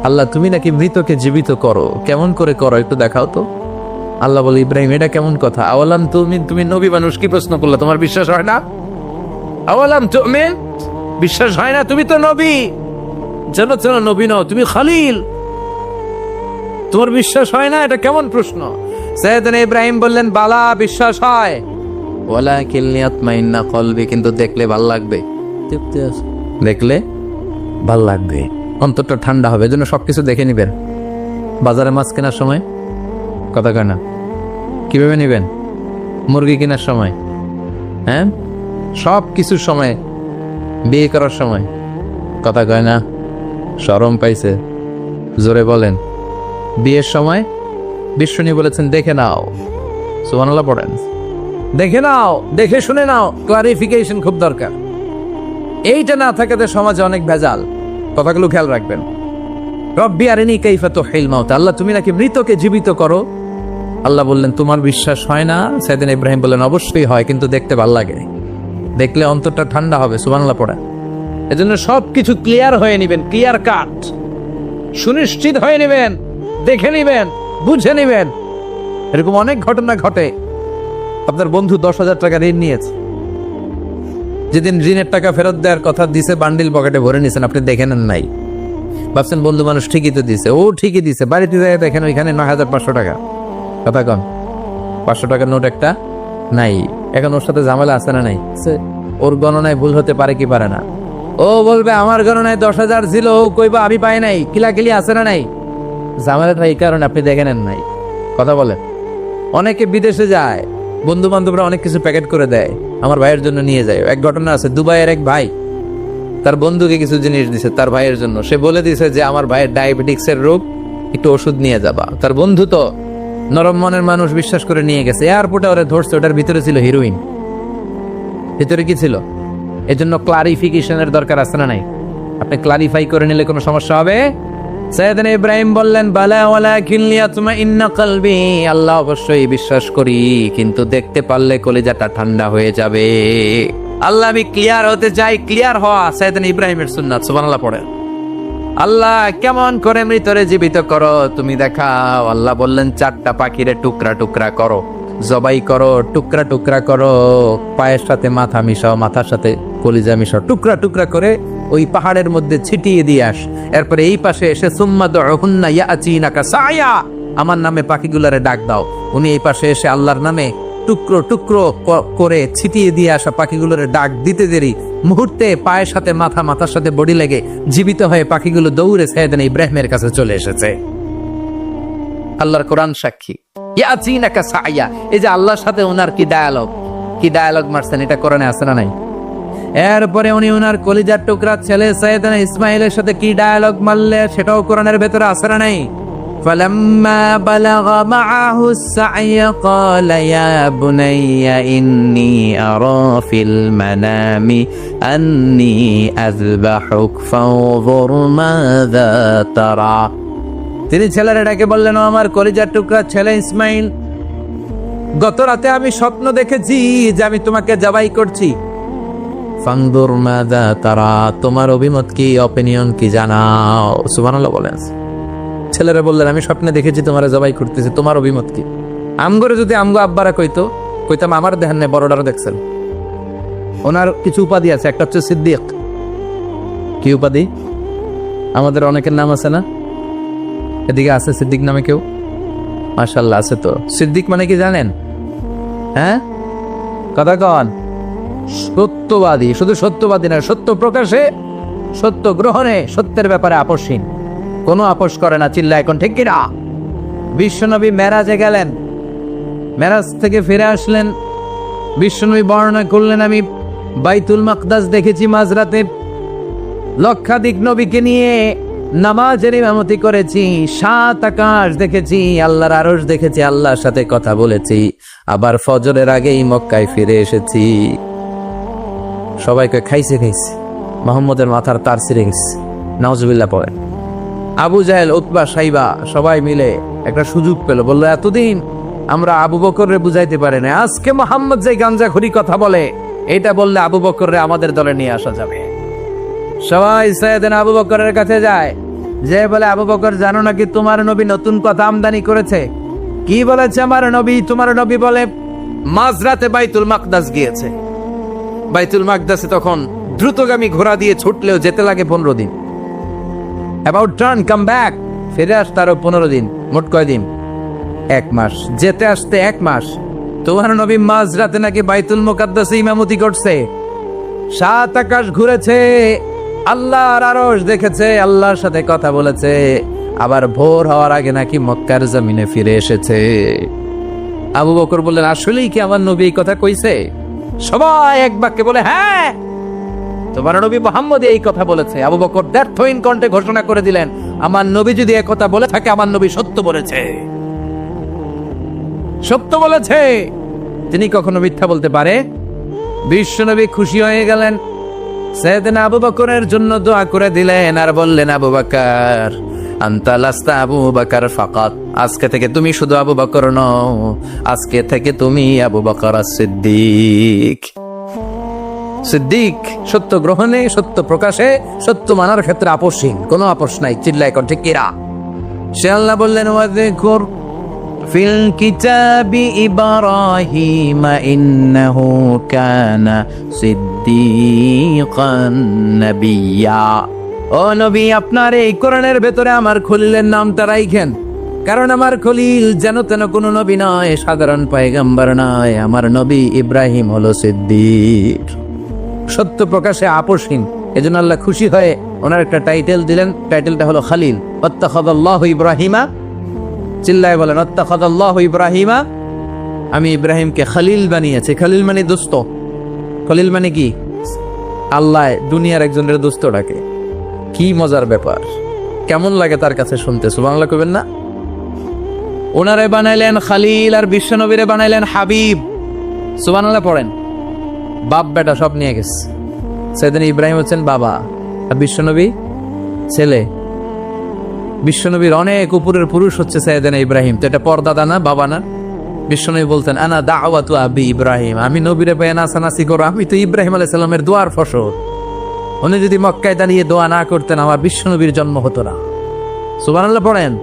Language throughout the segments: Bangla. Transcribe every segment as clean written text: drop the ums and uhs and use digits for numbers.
আল্লাহ তুমি নাকি মৃতকে জীবিত করো, কেমন করে করো একটু দেখাও তো। আল্লাহ বলে, ইব্রাহিম এটা কেমন কথা? আওয়ালাম তুমি নবী মানুষ, কি প্রশ্ন করলে? তোমার বিশ্বাস হয় না? আওয়ালাম তুমিন, বিশ্বাস হয় না? তুমি তো নবী, জানো নবী নও, তুমি খালিল, তোমার বিশ্বাস হয় না? এটা কেমন প্রশ্ন? সাইয়েদনা ইব্রাহিম বললেন, বালা, বিশ্বাস হয়, ওয়ালাকিন লিয়াতমাইন্না কলবি, কিন্তু দেখলে ভাল লাগবে, দেখলে ভাল লাগবে, অন্তরটা ঠান্ডা হবে। এজন্য সবকিছু দেখে নিবেন। বাজারে মাছ কেনার সময় কথা কয় না, কিভাবে নিবেন? মুরগি কেনার সময়, হ্যাঁ, সব কিছুর সময়, বিয়ে করার সময় কথা কয় না, শরম পাইছে, জোরে বলেন। বিয়ের সময় বিষ্ণু বলেছেন, দেখে নাও, সুবহানাল্লাহ পড়েন, দেখে নাও, দেখে শুনে নাও, ক্লারিফিকেশন খুব দরকার। এইটা না থাকাতে সমাজে অনেক ভেজাল। কথাগুলো খেয়াল রাখবেন। রব্বি আরিনি কাইফা তুহিল মাউত, আল্লাহ তুমি নাকি মৃতকে জীবিত করো। আল্লাহ বললেন, তোমার বিশ্বাস হয় না? সাইয়েদনা ইব্রাহিম বললেন, অবশ্যই হয়, কিন্তু দেখতে ভালো লাগে, দেখলে অন্তরটা ঠান্ডা হবে। সুবহানাল্লাহ পড়েন। এজন্য সবকিছু ক্লিয়ার হয়ে নিবেন, ক্লিয়ার কাট, সুনিশ্চিত হয়ে নিবেন, দেখে নিবেন, বুঝে নিবেন। এরকম অনেক ঘটনা ঘটে। আপনার বন্ধু 10,000 টাকা ঋণ নিয়েছে, যেদিন ঋণের টাকা ফেরত দেওয়ার কথা দিছে, বান্ডিল পকেটে ভরে নিয়েছেন, আপনি দেখে নেন নাই। ভাবছেন বন্ধু মানুষ ঠিকই তো দিছে, ও ঠিকই দিছে, বাড়িতে যায় দেখেন ওইখানে 9,500 টাকা। কথা কন, 500 টাকার নোট একটা নাই। এখন ওর সাথে ঝামেলা আছে না নাই? ওর গণনায় ভুল হতে পারে কি পারে না? ও বলবে আমার গণনায় 10,000 ছিল, ও কইবা আমি পাই নাই, কিলাকিলি আছে না নাই? ঝামেলাটা এই কারণে আপনি দেখে নেন নাই। কথা বলেন। অনেকে বিদেশে যায়, বন্ধু বান্ধবরা অনেক কিছু প্যাকেট করে দেয়, আমার ভাইয়ের জন্য নিয়ে যায়। এক ঘটনা আছে, দুবাইয়ের এক ভাই তার বন্ধুকে কিছু জিনিস দিছে তার ভাইয়ের জন্য। সে বলে দিছে যে আমার ভাইয়ের ডায়াবেটিক্সের রোগ, একটু ওষুধ নিয়ে যাবা। তার বন্ধু তো নরম মনের মানুষ, বিশ্বাস করে নিয়ে গেছে। এয়ারপোর্টে ওরা ধরছে, ওটার ভিতরে ছিল হিরোইন। ভিতরে কি ছিল? এজন্য ক্লারিফিকেশনের দরকার আছে না নাই? আপনি ক্লারিফাই করে নিলে কোনো সমস্যা হবে? সাইয়েদনা ইব্রাহিম বললেন, বালা ওয়ালাকিন লিয়াতমাইন্না কলবি, আল্লাহ অবশ্যই বিশ্বাস করি, কিন্তু দেখতে পারলে কলিজাটা ঠান্ডা হয়ে যাবে। আল্লাহ আমি ক্লিয়ার হতে চাই, ক্লিয়ার হওয়া সাইয়েদনা ইব্রাহিমের সুন্নাত। সুবহানাল্লাহ পড়েন। আল্লাহ কেমন করে মৃতরে জীবিত করো তুমি দেখাও। আল্লাহ বললেন, 4টা পাখিরে টুকরা টুকরা করো, জবাই করো, টুকরা টুকরা করো, পায়ের সাথে মাথা মিশাও, মাথার সাথে কলিজা মিশাও, টুকরা টুকরা করে ওই পাহাড়ের মধ্যে ছিটিয়ে দিয়ে আস। এরপরে এই পাশে এসে সুম্মা দুহুন্না ইয়াতিনাকা সায়া, আমার নামে পাখিগুলারে ডাক দাও। উনি এই পাশে এসে আল্লাহর নামে টুকরো টুকরো করে ছিটিয়ে দিয়ে আসা পাখিগুলোরে ডাক দিতে দেরি মুহূর্তে পায়ের সাথে মাথা, মাথার সাথে বডি লেগে জীবিত হয়ে পাখিগুলো দৌড়ে সাইয়েদনা ইব্রাহিমের কাছে চলে এসেছে। আল্লাহর কোরআন সাক্ষী। ইয়াতিনাকা সায়া, এই যে আল্লাহর সাথে ওনার কি ডায়ালগ মারছেন, এটা কোরআনে আছে না নাই? এরপরে উনি ওনার কলিজার টুকরা ছেলে সাইয়েদনা ইসমাইলের সাথে কি ডায়ালগ মারলে, সেটাও কোরআনের ভেতরে আছে না নাই? فلما بلغ معه السعي قال يا بني إني أرى في المنام أني أذبحك فانظر ماذا ترى। তিনি ছেলের ডাকে বললেন, ও আমার কলিজার টুকরা ছেলে ইসমাইল, গত রাতে আমি স্বপ্ন দেখেছি যে আমি তোমাকে জবাই করছি। ফানদুর মাযা তারা, তোমার অভিমত কি, অপিনিয়ন কি জানাও। সুবহানাল্লাহ বলেন। ছেলেরা বললেন, আমি স্বপ্নে দেখেছি তোমার জবাই করতেছি, তোমার অভিমত কি? আমগরে যদি আমগো আব্বারা কইতাম আমার দেখেন না, বড়টারও দেখছেন। ওনার কিছু উপাধি আছে, একটা হচ্ছে সিদ্দিক। কি উপাধি? আমাদের অনেকের নাম আছে না? এদিকে আছে সিদ্দিক নামে কেউ? মাশাআল্লাহ আছে তো। সিদ্দিক মানে কি জানেন? হ্যাঁ, কথা কন। সত্যবাদী, শুধু সত্যবাদী না, সত্য প্রকাশে, সত্য গ্রহণে, সত্যের ব্যাপারে আপোষহীন, কোনো আপোষ করে না। চিল্লা এখন ঠিক কিনা? বিশ্বনবী মেরাজে গেলেন, মেরাজ থেকে ফিরে আসলেন, বিশ্বনবী বর্ণনা করলেন, আমি বাইতুল মাকদাস দেখেছি মাঝরাতে, লক্ষাধিক নবীকে নিয়ে নামাজের ইমামতি করেছি, 7 আকাশ দেখেছি, আল্লাহর আরশ দেখেছি, আল্লাহর সাথে কথা বলেছি, আবার ফজরের আগেই মক্কায় ফিরে এসেছি। সবাইকে খাইছে মোহাম্মদের মাথার তার ছিঁড়ে গেছে। নাউজুবিল্লাহ পড়েন। আবু জাহেল, উতবা, সাইবা সবাই মিলে একটা সুযোগ পেল, বললো এতদিন আমরা আবু বকররে বুঝাইতে পারি না, আজকে মোহাম্মদ যে গাঞ্জাখুরি কথা বলে, এটা বললে আবু বকররে আমাদের দলে নিয়ে আসা যাবে। সবাই সাইয়েদনা আবু বকরের কাছে যায়, যে বলে, আবু বকর জানো নাকি তোমার নবী নতুন কথা আমদানি করেছে? কি বলেছে আমার নবী? তোমার নবী বলে মাঝরাতে বাইতুল মাকদাস গিয়েছে। বাইতুল মাকদাসে তখন দ্রুতগামী ঘোড়া দিয়ে ছুটলেও যেতে লাগে 15 দিন। অ্যাবাউট টার্ন কাম ব্যাক, ফিরে আসতে আরো 15 দিন, মোট কয় দিন? 1 মাস। যেতে আসতে 1 মাস। তোমার নবী মাঝরাতে নাকি বাইতুল মুকাদ্দাসে ইমামতি করছে, 7 আকাশ ঘুরেছে, আল্লাহর আরশ দেখেছে, আল্লাহর সাথে কথা বলেছে, আবার ভোর হওয়ার আগে নাকি মক্কার জমিনে ফিরে এসেছে। আবু বকর বললেন, আসলেই কি আমার নবী এই কথা কইছে? সবাই এক বাক্যে বলে, হ্যাঁ, তোমার নবী মুহাম্মদ এই কথা বলেছে। আবু বকর দ্ব্যর্থহীন কণ্ঠে ঘোষণা করে দিলেন, আমার নবী যদি এই কথা বলে থাকে, আমার নবী সত্য বলেছে, সত্য বলেছে। তিনি কখনো মিথ্যা বলতে পারে? বিশ্বনবী খুশি হয়ে গেলেন, সাইয়েদনা আবু বকরের জন্য দোয়া করে দিলেন আর বললেন, আবু বকর আনতা লাস্তা আবু বকর ফাকাত, আজকে থেকে তুমি শুধু আবু বকর নও, আজকে থেকে তুমি আবু বকর সিদ্দিক। সিদ্দিক, সত্য গ্রহণে, সত্য প্রকাশে, সত্য মানার ক্ষেত্রে আপোষহীন, কোনো আপোষ নাই। চিল্লায় কণ্ঠে কিরা। সে আল্লাহ বললেন, ওয়াযকুর ফিল কিতাবি ইব্রাহিম ইন্নাহু কানা সিদ্দিকান নাবিয়্যা। ও নবী, আপনার এই কোরআনের ভেতরে আমার খলিলের নামটা রাখেন, কারণ আমার খলিল যেন তেন কোন নবী নয়, সাধারণ পয়গম্বর নয়, আমার নবী ইব্রাহিম হলো সিদ্দিক, সত্য প্রকাশে আপোষহীন। এজন্য আল্লাহ খুশি হয়ে ওনার একটা টাইটেল দিলেন, টাইটেলটা হলো খালিল। ওয়াত্তাখাযাল্লাহু ইব্রাহিমা, চিল্লায় বলেন, ওয়াত্তাখাযাল্লাহু ইব্রাহিমা, আমি ইব্রাহিমকে খালিল বানিয়েছি। খালিল মানে দোস্ত। খলিল মানে কি? আল্লাহ দুনিয়ার একজনের দোস্ত ডাকে। কি মজার ব্যাপার, কেমন লাগে তার কাছে শুনতে? সুবহানাল্লাহ কইবেন না? ওনারে বানাইলেন খালিল আর বিশ্বনবীরে বানাইলেন হাবিব। সুবহানাল্লাহ পড়েন। বাপ বেটা সব নিয়ে গেছে। সাইয়েদনা ইব্রাহিম হচ্ছেন বাবা আর বিশ্বনবী ছেলে। বিশ্বনবীর অনেক উপরের পুরুষ হচ্ছে সাইয়েদনা ইব্রাহিম। তো এটা পরদাদা না, বাবা না? বিশ্বনবী বলতেন, আনা দাওয়াতু আবি ইব্রাহিম, আমি নবীরে পেয়ে নাচানাচি করো, আমি তো ইব্রাহিম আলাইহিস সালামের দোয়ার ফসল। উনি যদি মক্কায় দাঁড়িয়ে দোয়া না করতেন, আমার বিশ্বনবীর জন্ম হতো না। সুবহানাল্লাহ পড়েন।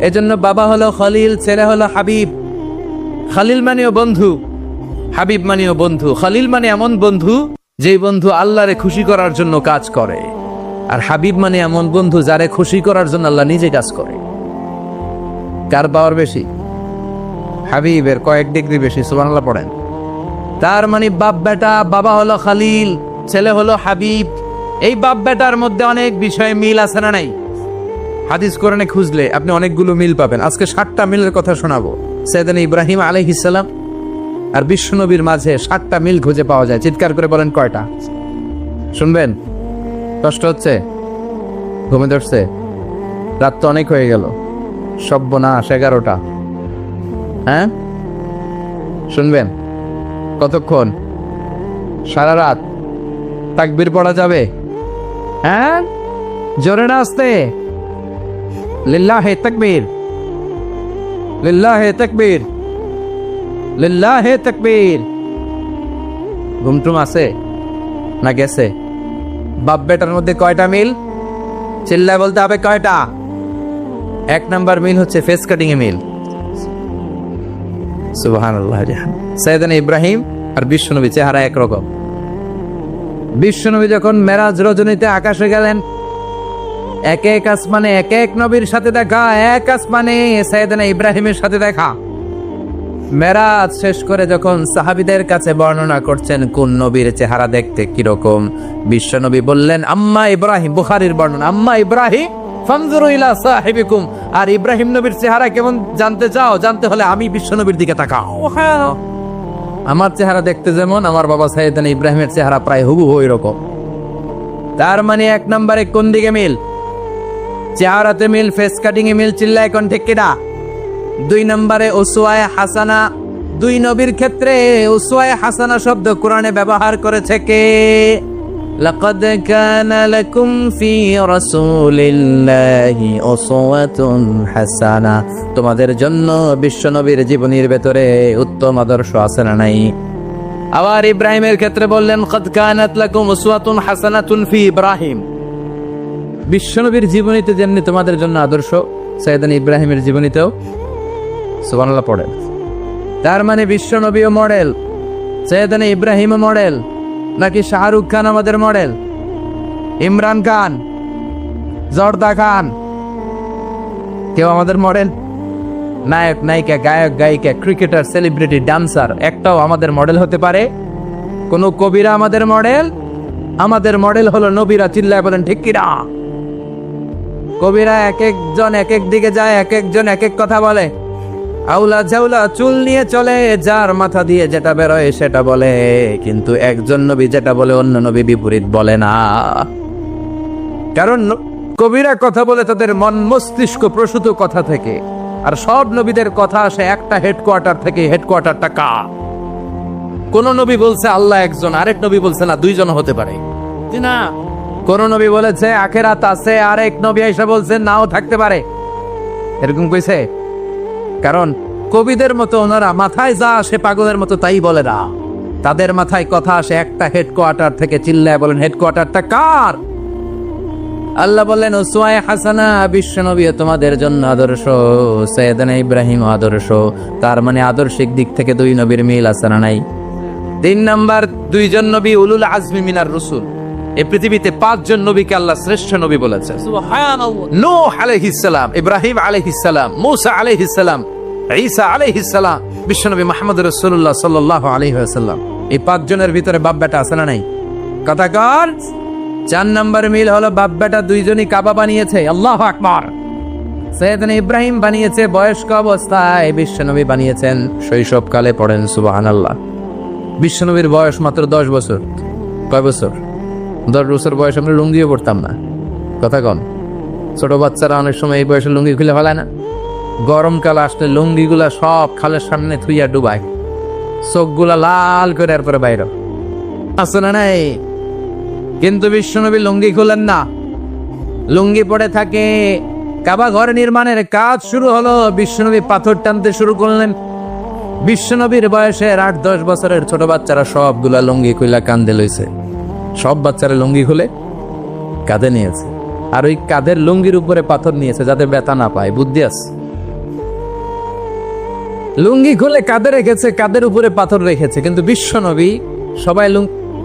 এজন্য বাবা হলো খলিল, ছেলে হলো হাবিব। খালিল মানেও বন্ধু, হাবিব মানেও বন্ধু। খালিল মানে এমন বন্ধু যেই বন্ধু আল্লাহরে খুশি করার জন্য কাজ করে, আর হাবিব মানে এমন বন্ধু যারে খুশি করার জন্য আল্লাহ নিজে কাজ করে। কার পাওয়ার বেশি? হাবিবের কয়েক ডিগ্রি বেশি। সুবহানাল্লাহ পড়েন। তার মানে বাপ বেটা, বাবা হলো খালিল, ছেলে হলো হাবিব। এই বাপ বেটার মধ্যে অনেক বিষয়ে মিল আছে না নাই? হাদিস কোরআনে খুঁজলে আপনি অনেকগুলো মিল পাবেন। আজকে 7টা মিলের কথা শোনাবো। সাইয়েদনা ইব্রাহিম আলাইহিস সালাম আর বিশ্বনবীর মাঝে 7টা মিল খুঁজে পাওয়া যায়। চিৎকার করে বলেন, কয়টা? শুনবেন? কষ্ট হচ্ছে? ঘুমে ধরছে? রাত তো অনেক হয়ে গেল। সর্বনাশ, 11টা। হ্যাঁ, শুনবেন? কতক্ষণ? সারা রাত? তাকবীর পড়া যাবে? হ্যাঁ, জোরে না আসতে? লিল্লাহে তাকবীর, লিল্লাহে তাকবীর, লিল্লাহে তাকবীর। ঘুমটুম আছে না গেছে? বাপ বেটার মধ্যে কয়টা মিল? চিল্লায় বলতে হবে, কয়টা? 1 নাম্বার মিল হচ্ছে ফেস কাটিং এ মিল। সুবহানাল্লাহ। সাইয়েদনা ইব্রাহিম আর বিশ্বনবী চেহারা একরকম। বিশ্বনবী যখন মেরাজ রজনীতে আকাশে গেলেন, এক এক আসমানে এক এক নবীর সাথে দেখা, এক আসমানে সাইয়েদনা ইব্রাহিমের সাথে দেখা। মেরাজ শেষ করে যখন সাহাবীদের কাছে বর্ণনা করছেন কোন নবীর চেহারা দেখতে কিরকম, বিশ্বনবী বললেন, আম্মা ইব্রাহিম, বুখারীর বর্ণনা, আম্মা ইব্রাহিম ফানজুরু ইলা সাহিবিকুম, আর ইব্রাহিম নবীর চেহারা কেমন জানতে চাও? জানতে হলে আমি বিশ্বনবীর দিকে তাকাও। আমার চেহারা দেখতে যেমন, আমার বাবা সাইয়েদনা ইব্রাহিমের চেহারা প্রায় হুবহু ওই রকম। তার মানে 1 নম্বরে কোন দিকে মিল? চেহারাতে মিল, ফেস কাটিং এ মিল। চিল্লায় কোন ঠিক কিনা? 2 নম্বরে উসওয়ায়ে হাসানা। 2 নবীর ক্ষেত্রে উসওয়ায়ে হাসানা শব্দ কোরআনে ব্যবহার করেছে কে? লাকাদ কানা লাকুম ফি রাসূলিল্লাহি উসওয়াতুন হাসানা, তোমাদের জন্য বিশ্বনবীর জীবনীর ভেতরে উত্তম আদর্শ আছে না নাই? আবার ইব্রাহিমের ক্ষেত্রে বললেন, কাদ কানাত লাকুম উসওয়াতুন হাসানাতুন ফি ইব্রাহিম। বিশ্বনবীর জীবনীতে যেমনি তোমাদের জন্য আদর্শ, সৈয়দান ইব্রাহিমের জীবনীতেও সুবহানাল্লাহ পড়েন। তার মানে বিশ্বনবীও মডেল, সৈয়দান ইব্রাহিমও মডেল, নাকি শাহরুখ খান আমাদের মডেল, ইমরান খান, জর্দা খান, কেউ আমাদের মডেল? নায়ক নায়িকা, গায়ক গায়িকা, ক্রিকেটার, সেলিব্রিটি, ডান্সার একটাও আমাদের মডেল হতে পারে? কোন কবিরা আমাদের মডেল? আমাদের মডেল হলো নবীরা। চিল্লায় বলেন ঠিক কিনা? কবিরা এক একজন এক এক দিকে যায়, এক একজন এক এক কথা বলে, আউলা ঝাউলা চুল নিয়ে চলে, যার মাথা দিয়ে যেটা বেরোয় সেটা বলে, কিন্তু একজন নবী যেটা বলে অন্য নবী বিপরীত বলে না। কারণ কবিরা কথা বলে তাদের মন মস্তিষ্ক প্রসূত কথা থেকে, আর সব নবীদের কথা আসে একটা হেডকোয়ার্টার থেকে। হেডকোয়ার্টারটা কার? কোন নবী বলছে আল্লাহ একজন, আরেক নবী বলছে না দুইজন হতে পারে, না। কোন নবী বলেছে আখেরাত আছে, আরেক নবী এসে বলছে নাও থাকতে পারে, এরকম কইছে? কারণ কবিদের মতো ওনারা মাথায় যা আসে পাগলের মতো তাই বলে না, তাদের মাথায় কথা আসে একটা হেডকোয়ার্টার থেকে। চিল্লায় বলেন হেডকোয়ার্টারটা কার? আল্লাহ বললেন উসওয়ায়ে হাসানা, বিশ্বনবী তোমাদের জন্য আদর্শ, সৈয়দানা ইব্রাহিম আদর্শ। তার মানে আদর্শিক দিক থেকে দুই নবীর মিল আছে না নাই? 3 নাম্বার, দুইজন নবী উলুল আজমি মিনার রাসূল। এই পৃথিবীতে 5 জন নবীকে আল্লাহ শ্রেষ্ঠ নবী বলেছে। সুবহানাল্লাহ। নূহ আলাইহিস সালাম, ইব্রাহিম আলাইহিস সালাম, মূসা আলাইহিস সালাম, ঈসা আলাইহিস সালাম, বিশ্বনবী মুহাম্মদ রাসূলুল্লাহ সাল্লাল্লাহু আলাইহি ওয়াসাল্লাম। এই 5 জনের ভিতরে বাপ বেটা আছে না নাই? কথা কর। 4 নাম্বার মিল হলো বাপ বেটা দুইজনই কাবা বানিয়েছে। আল্লাহু আকবার। সৈয়দনা ইব্রাহিম বানিয়েছে বয়স্ক অবস্থায়, বিশ্বনবী বানিয়েছেন শৈশবকালে। পড়েন সুবহানাল্লাহ। বিশ্বনবীর বয়স মাত্র 10 বছর। কয় বছর? 10 বছর বয়স আমরা লুঙ্গিও পড়তাম না। কথা কন। ছোট বাচ্চারা অনেক সময় এই বয়সে লুঙ্গি খুলে ফেলায় না? গরমকাল আসলে লুঙ্গিগুলা সব খালের সামনে থুইয়া ডুবায়, চোখগুলা লাল করে এরপরে বাইরে আসে না নাই? কিন্তু বিশ্বনবী লুঙ্গি খুলেন না, লুঙ্গি পড়ে থাকে। কাবা ঘর নির্মাণের কাজ শুরু হলো, বিশ্বনবী পাথর টানতে শুরু করলেন। বিশ্বনবীর বয়সের 8-10 বছরের ছোট বাচ্চারা সবগুলা লুঙ্গি খুলে কাঁধে লইছে। সব বাচ্চারা লুঙ্গি খুলে কাঁধে নিয়েছে, আর ওই কাঁধের লুঙ্গির উপরে পাথর নিয়েছে যাতে ব্যথা না পায়। বুদ্ধি আছে? লুঙ্গি খুলে কাঁধে রেখেছে, কাঁধের উপরে পাথর রেখেছে। কিন্তু বিশ্বনবী, সবাই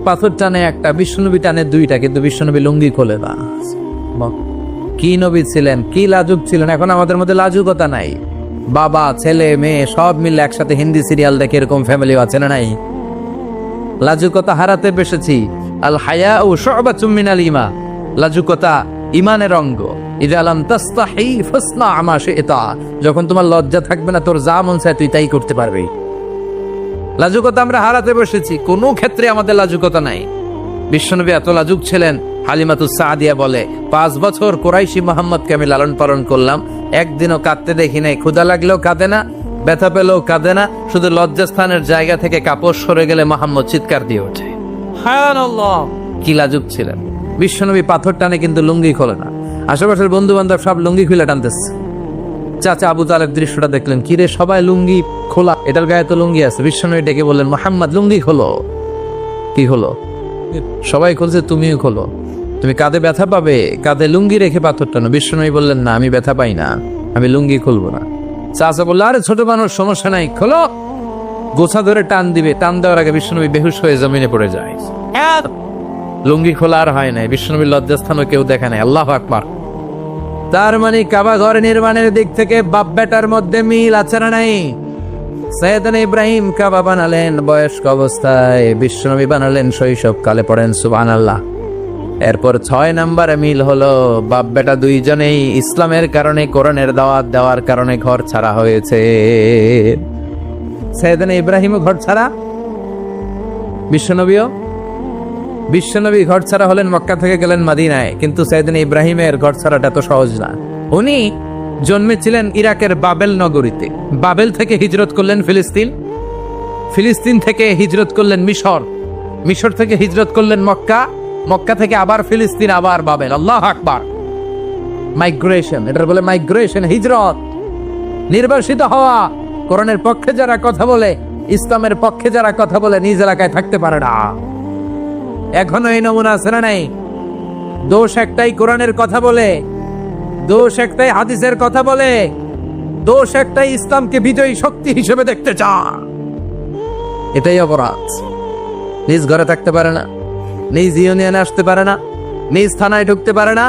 পাথর টানে একটা, বিশ্বনবী টানে 2টা, কিন্তু বিশ্বনবী লুঙ্গি খোলে না। কি নবী ছিলেন, কি লাজুক ছিলেন! এখন আমাদের মধ্যে লাজুকতা নাই। বাবা ছেলে মেয়ে সব মিলে একসাথে হিন্দি সিরিয়াল দেখে, এরকম ফ্যামিলি আছে না নাই? লাজুকতা হারাতে বসেছি। আল হায়াউ শু'বাতুম মিনাল ঈমান। লাজুকতা ঈমানের অঙ্গ। ইযা লাম তাস্তাহি ফাসনা মা শি'তা। যখন তোমার লজ্জা থাকবে না, তোর যা মন চায় তুই তাই করতে পারবি। লাজুকতা আমরা হারাতে বসেছি, কোনো ক্ষেত্রে আমাদের লাজুকতা নাই। বিশ্বনবী এত লাজুক ছিলেন, হালিমাতুস সাদিয়া বলে 5 বছর কুরাইশি মুহাম্মদকে আমি লালন পালন করলাম, একদিনও কাঁদতে দেখি নাই। ক্ষুধা লাগলেও কাঁদে না, ব্যথা পেলেও কাঁদে না, শুধু লজ্জাস্থানের জায়গা থেকে কাপড় সরে গেলে মুহাম্মদ চিৎকার দিয়ে ওঠে। সুবহানাল্লাহ। কি লাজুক ছিলেন বিশ্বনবী! পাথর টানে কিন্তু লুঙ্গি খোলে না। আশেপাশের বন্ধু বান্ধব সব লুঙ্গি খুলে টানতেছে। চাচা আবু তালেব দৃশ্যটা দেখলেন, কিরে সবাই লুঙ্গি খোলা, এটার গায়ে তো লুঙ্গি আছে। বিশ্বনবী ডেকে বললেন, মুহাম্মদ লুঙ্গি খোলো। কি হলো? সবাই খুলছে, তুমিও খোলো। তুমি কাঁধে ব্যথা পাবে, কাঁধে লুঙ্গি রেখে পাথর টানো। বিশ্বনবী বললেন, না আমি ব্যথা পাই না, আমি লুঙ্গি খুলবো না। চাচা বললো, আরে ছোট মানুষ, সমস্যা নাই, খোলো। গোছা ধরে টান দিবে, টান দেওয়ার আগে বিশ্বনবী বেহুশ হয়ে জমিনে পড়ে যায়। লুঙ্গি খোলা আর হয় নাই। বিশ্বনবীর লজ্জাস্থানও কেউ দেখে নাই। আল্লাহু আকবার। তার মানে কাবা ঘর নির্মাণের দিক থেকে বাপ বেটার মধ্যে মিল আছে না নাই? সৈয়দনা ইব্রাহিম কাবা বানালেন বয়স্ক অবস্থায়, বিশ্বনবী বানালেন শৈশবকালে। পড়েন সুবহানাল্লাহ। এরপর 6 নম্বরে মিল হলো বাপ বেটা দুইজনেই ইসলামের কারণে, কোরআনের দাওয়াত দেওয়ার কারণে ঘর ছাড়া হয়েছে। সৈয়দনা ইব্রাহিমও ঘর ছাড়া, বিশ্বনবী ঘর ছাড়া হলেন, মক্কা থেকে গেলেন মদিনায়। কিন্তু সৈয়দনা ইব্রাহিমের ঘর ছাড়াটা তো সহজ না। উনি জন্মেছিলেন ইরাকের বাবেল নগরীতে। বাবেল থেকে হিজরত করলেন ফিলিস্তিন, ফিলিস্তিন থেকে হিজরত করলেন মিশর, মিশর থেকে হিজরত করলেন মক্কা, মক্কা থেকে আবার ফিলিস্তিন, আবার বাবেল। আল্লাহু আকবার। মাইগ্রেশন, এটার বলে মাইগ্রেশন, হিজরত, নির্বাসিত হওয়া। কোরআনের পক্ষে যারা কথা বলে, ইসলামের পক্ষে যারা কথা বলে, নিজ এলাকায় থাকতে পারে না। এখনো এই নমুনা আছে না নাই? দোষ একটাই কোরআনের কথা বলে, দোষ একটাই হাদিসের কথা বলে, দোষ একটাই ইসলামকে বিজয়ী শক্তি হিসেবে দেখতে চান। এটাই অপরাধ। নিজ ঘরে থাকতে পারে না, নিজ ইউনিয়নে আসতে পারে না, নিজ থানায় ঢুকতে পারে না,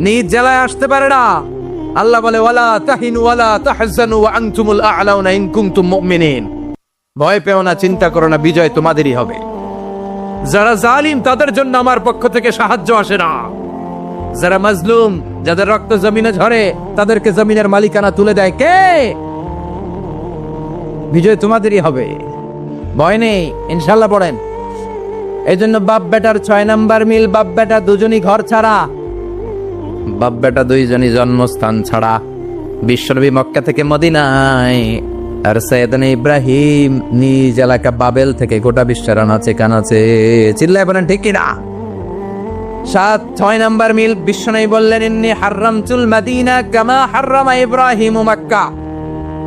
নিজ জেলায় আসতে পারে না। আল্লাহ বলে ওয়ালা তাহিনু ওয়ালা তাহজানু ওয়া আনতুমুল আ'লাউনা ইন কুনতুম মুমিনিন। ভয় পেও না, চিন্তা করো না, বিজয় তোমাদেরই হবে। যারা জালিম তাদের জন্য আমার পক্ষ থেকে সাহায্য আসে না। যারা মাজলুম, যাদের রক্ত জমিনে ঝরে, তাদেরকে জমিনের মালিকানা তুলে দেয় কে? বিজয় তোমাদেরই হবে, ভয় নেই, ইনশাআল্লাহ। পড়েন। এই জন্য বাপ বেটার 6 নাম্বার মিল, বাপ বেটা দুজনই ঘর ছাড়া, বাপ বেটা দুইজনই জন্মস্থান ছাড়া। বিশ্বনবী মক্কা থেকে মদিনায়, আর সাইয়েদনা ইব্রাহিম নিজ এলাকা বাবেল থেকে গোটা বিশ্বের আনাচে কানাচে। চিল্লায় বলেন ঠিক কিনা? 6 নাম্বার মিল, বিশ্বনবী বললেন ইন্নী হাররামতুল মাদিনা কামা হাররামা ইব্রাহিম মক্কা।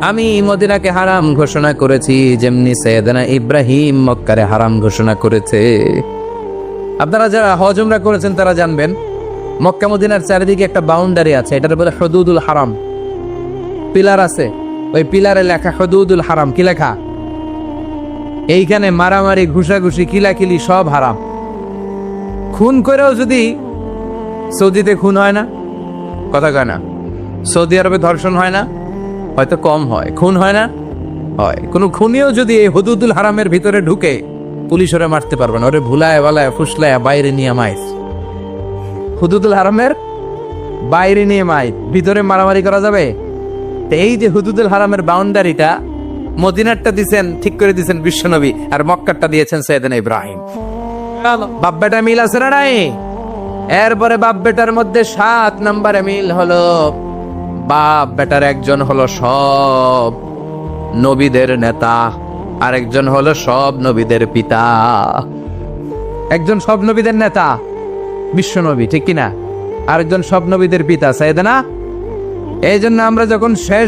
আমি মদিনাকে হারাম ঘোষণা করেছি যেমনি সাইয়েদনা ইব্রাহিম মক্কারে হারাম ঘোষণা করেছে। আপনারা যারা হজ উমরা করেছেন তারা জানবেন, মক্কা মদিনার চারিদিকে একটা বাউন্ডারি আছে, এটার বলে হুদুদুল হারাম। পিলার আছে, ওই পিলারে লেখা হুদুদুল হারাম। কি লেখা? এইখানে মারামারি, ঘুষাঘুষি, কিলাকিলি সব হারাম। খুন করেও যদি, সৌদিতে খুন হয় না, কথা কয় না? সৌদি আরবে ধর্ষণ হয় না? হয়তো কম হয়। খুন হয় না? হয়। কোন খুনিও যদি এই হুদুদুল হারামের ভিতরে ঢুকে, পুলিশ ওরে মারতে পারবে না। ওরে ভুলায় বালায় ফুসলায় বাইরে নিয়ে মাইর। হুদুদুল হারামের বাইরে নিয়ে মাইর, ভিতরে মারামারি করা যাবে? এই যে হুদুদুল হারামের বাউন্ডারিটা, মদিনারটা দিয়েছেন, ঠিক করে দিয়েছেন বিশ্বনবী, আর মক্কারটা দিয়েছেন সাইয়েদনা ইব্রাহিম। বাপ বেটা মিল আছে না নাই? এরপরে বাপ বেটার মধ্যে 7 নম্বরে মিল হলো, বাপ বেটার একজন হলো সব নবীদের নেতা, আরেকজন হলো সব নবীদের পিতা। একজন সব নবীদের নেতা বিশ্বনবী, ঠিক কিনা? আরেকজন সব নবীদের পিতা সাইয়েদনা। এই জন্য আমরা যখন শেষ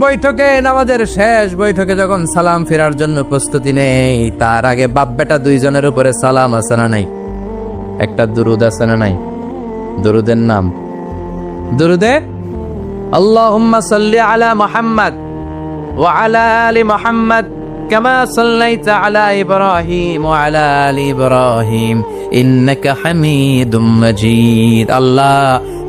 বৈঠকে নামাজের শেষ বৈঠকে যখন সালাম ফেরার জন্য প্রস্তুতি নেই, তার আগে বাপ বেটা দুইজনের উপরে সালাম আছে না নাই? একটা দুরুদ আছে না নাই? দুরুদের নাম দুরুদে আল্লাহুম্মা সাল্লি আলা মুহাম্মাদ ওয়া আলা আলি মুহাম্মাদ কামা সাল্লাইতা আলা ইব্রাহিম ওয়া আলা আলি ইব্রাহিম ইন্নাকা হামিদুম মাজিদ। আল্লাহ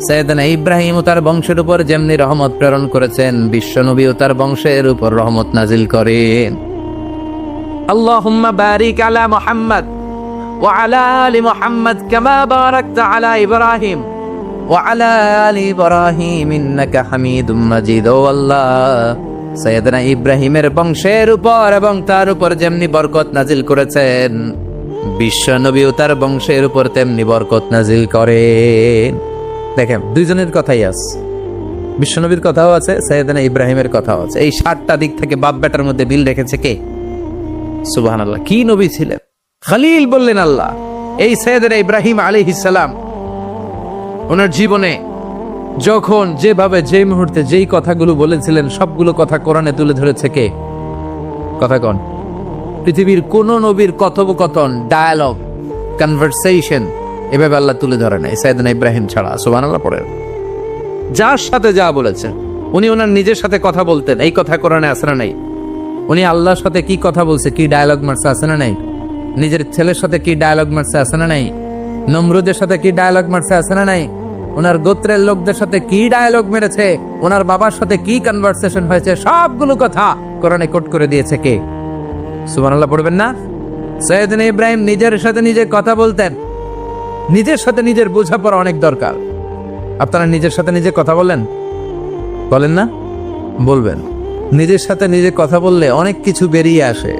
সাইয়েদনা ইব্রাহিম ও তার বংশের উপর যেমনি রহমত প্রেরণ করেছেন, বিশ্বনবী ও তার বংশের উপর রহমত নাজিল করেন। আল্লাহুম্মা বারিক আলা মুহাম্মাদ ওয়া আলা আলি মুহাম্মাদ কামা বারাকতা আলা ইব্রাহিম ওয়া আলা আলি ইব্রাহিম ইন্নাকা হামিদুম মাজিদ। ও আল্লাহ, সাইয়েদনা ইব্রাহিমের বংশের উপর এবং তার উপর যেমনি বরকত নাজিল করেছেন, বিশ্বনবী ও তার বংশের উপর তেমনি বরকত নাজিল করেন। দেখেন, দুইজনের কথাই আছে, বিশ্বনবীর কথাও আছে, সাইয়েদনা ইব্রাহিমের কথাও আছে। এই 7টা দিক থেকে বাপ বেটার মধ্যে মিল রেখেছে কে? সুবহানাল্লাহ। কি নবী ছিলেন! খলিল বললেন আল্লাহ। এই সাইয়েদনা ইব্রাহিম আলাইহিস সালাম ওনার জীবনে যখন যেভাবে, যে মুহূর্তে যেই কথাগুলো বলেছিলেন, সবগুলো কথা কোরআনে তুলে ধরেছে কে? কথা কোন? পৃথিবীর কোন নবীর কথোপকথন, ডায়ালগ, কনভারসেশন এভাবে আল্লাহ তুলে ধরে নাই সাইয়েদনা ইব্রাহিম ছাড়া। সুবহানাল্লাহ। পড়েন, যার সাথে যা বলেছেন, উনি ওনার নিজের সাথে কথা বলতেন, এই কথা কোরআনে আছে না নাই? উনি আল্লাহর সাথে কি কথা বলছে, কি ডায়ালগ মারছে, আছে না নাই? নিজের ছেলের সাথে কি ডায়ালগ মারছে, আছে না নাই? নমরুদের সাথে কি ডায়ালগ মারছে, আছে না নাই? ওনার গোত্রের লোকদের সাথে কি ডায়ালগ মেরেছে, ওনার বাবার সাথে কি কনভারসেশন হয়েছে, সবগুলো কথা কোরআনে কোট করে দিয়েছে কে? সুবহানাল্লাহ। পড়বেন না? সাইয়েদনা ইব্রাহিম নিজের সাথে নিজে কথা বলতেন। নিজের সাথে নিজের বোঝাপড়া অনেক দরকার। আপনারা নিজের সাথে নিজে কথা বলেন না? বলবেন। নিজের সাথে নিজে কথা বললে অনেক কিছু বেরিয়ে আসে।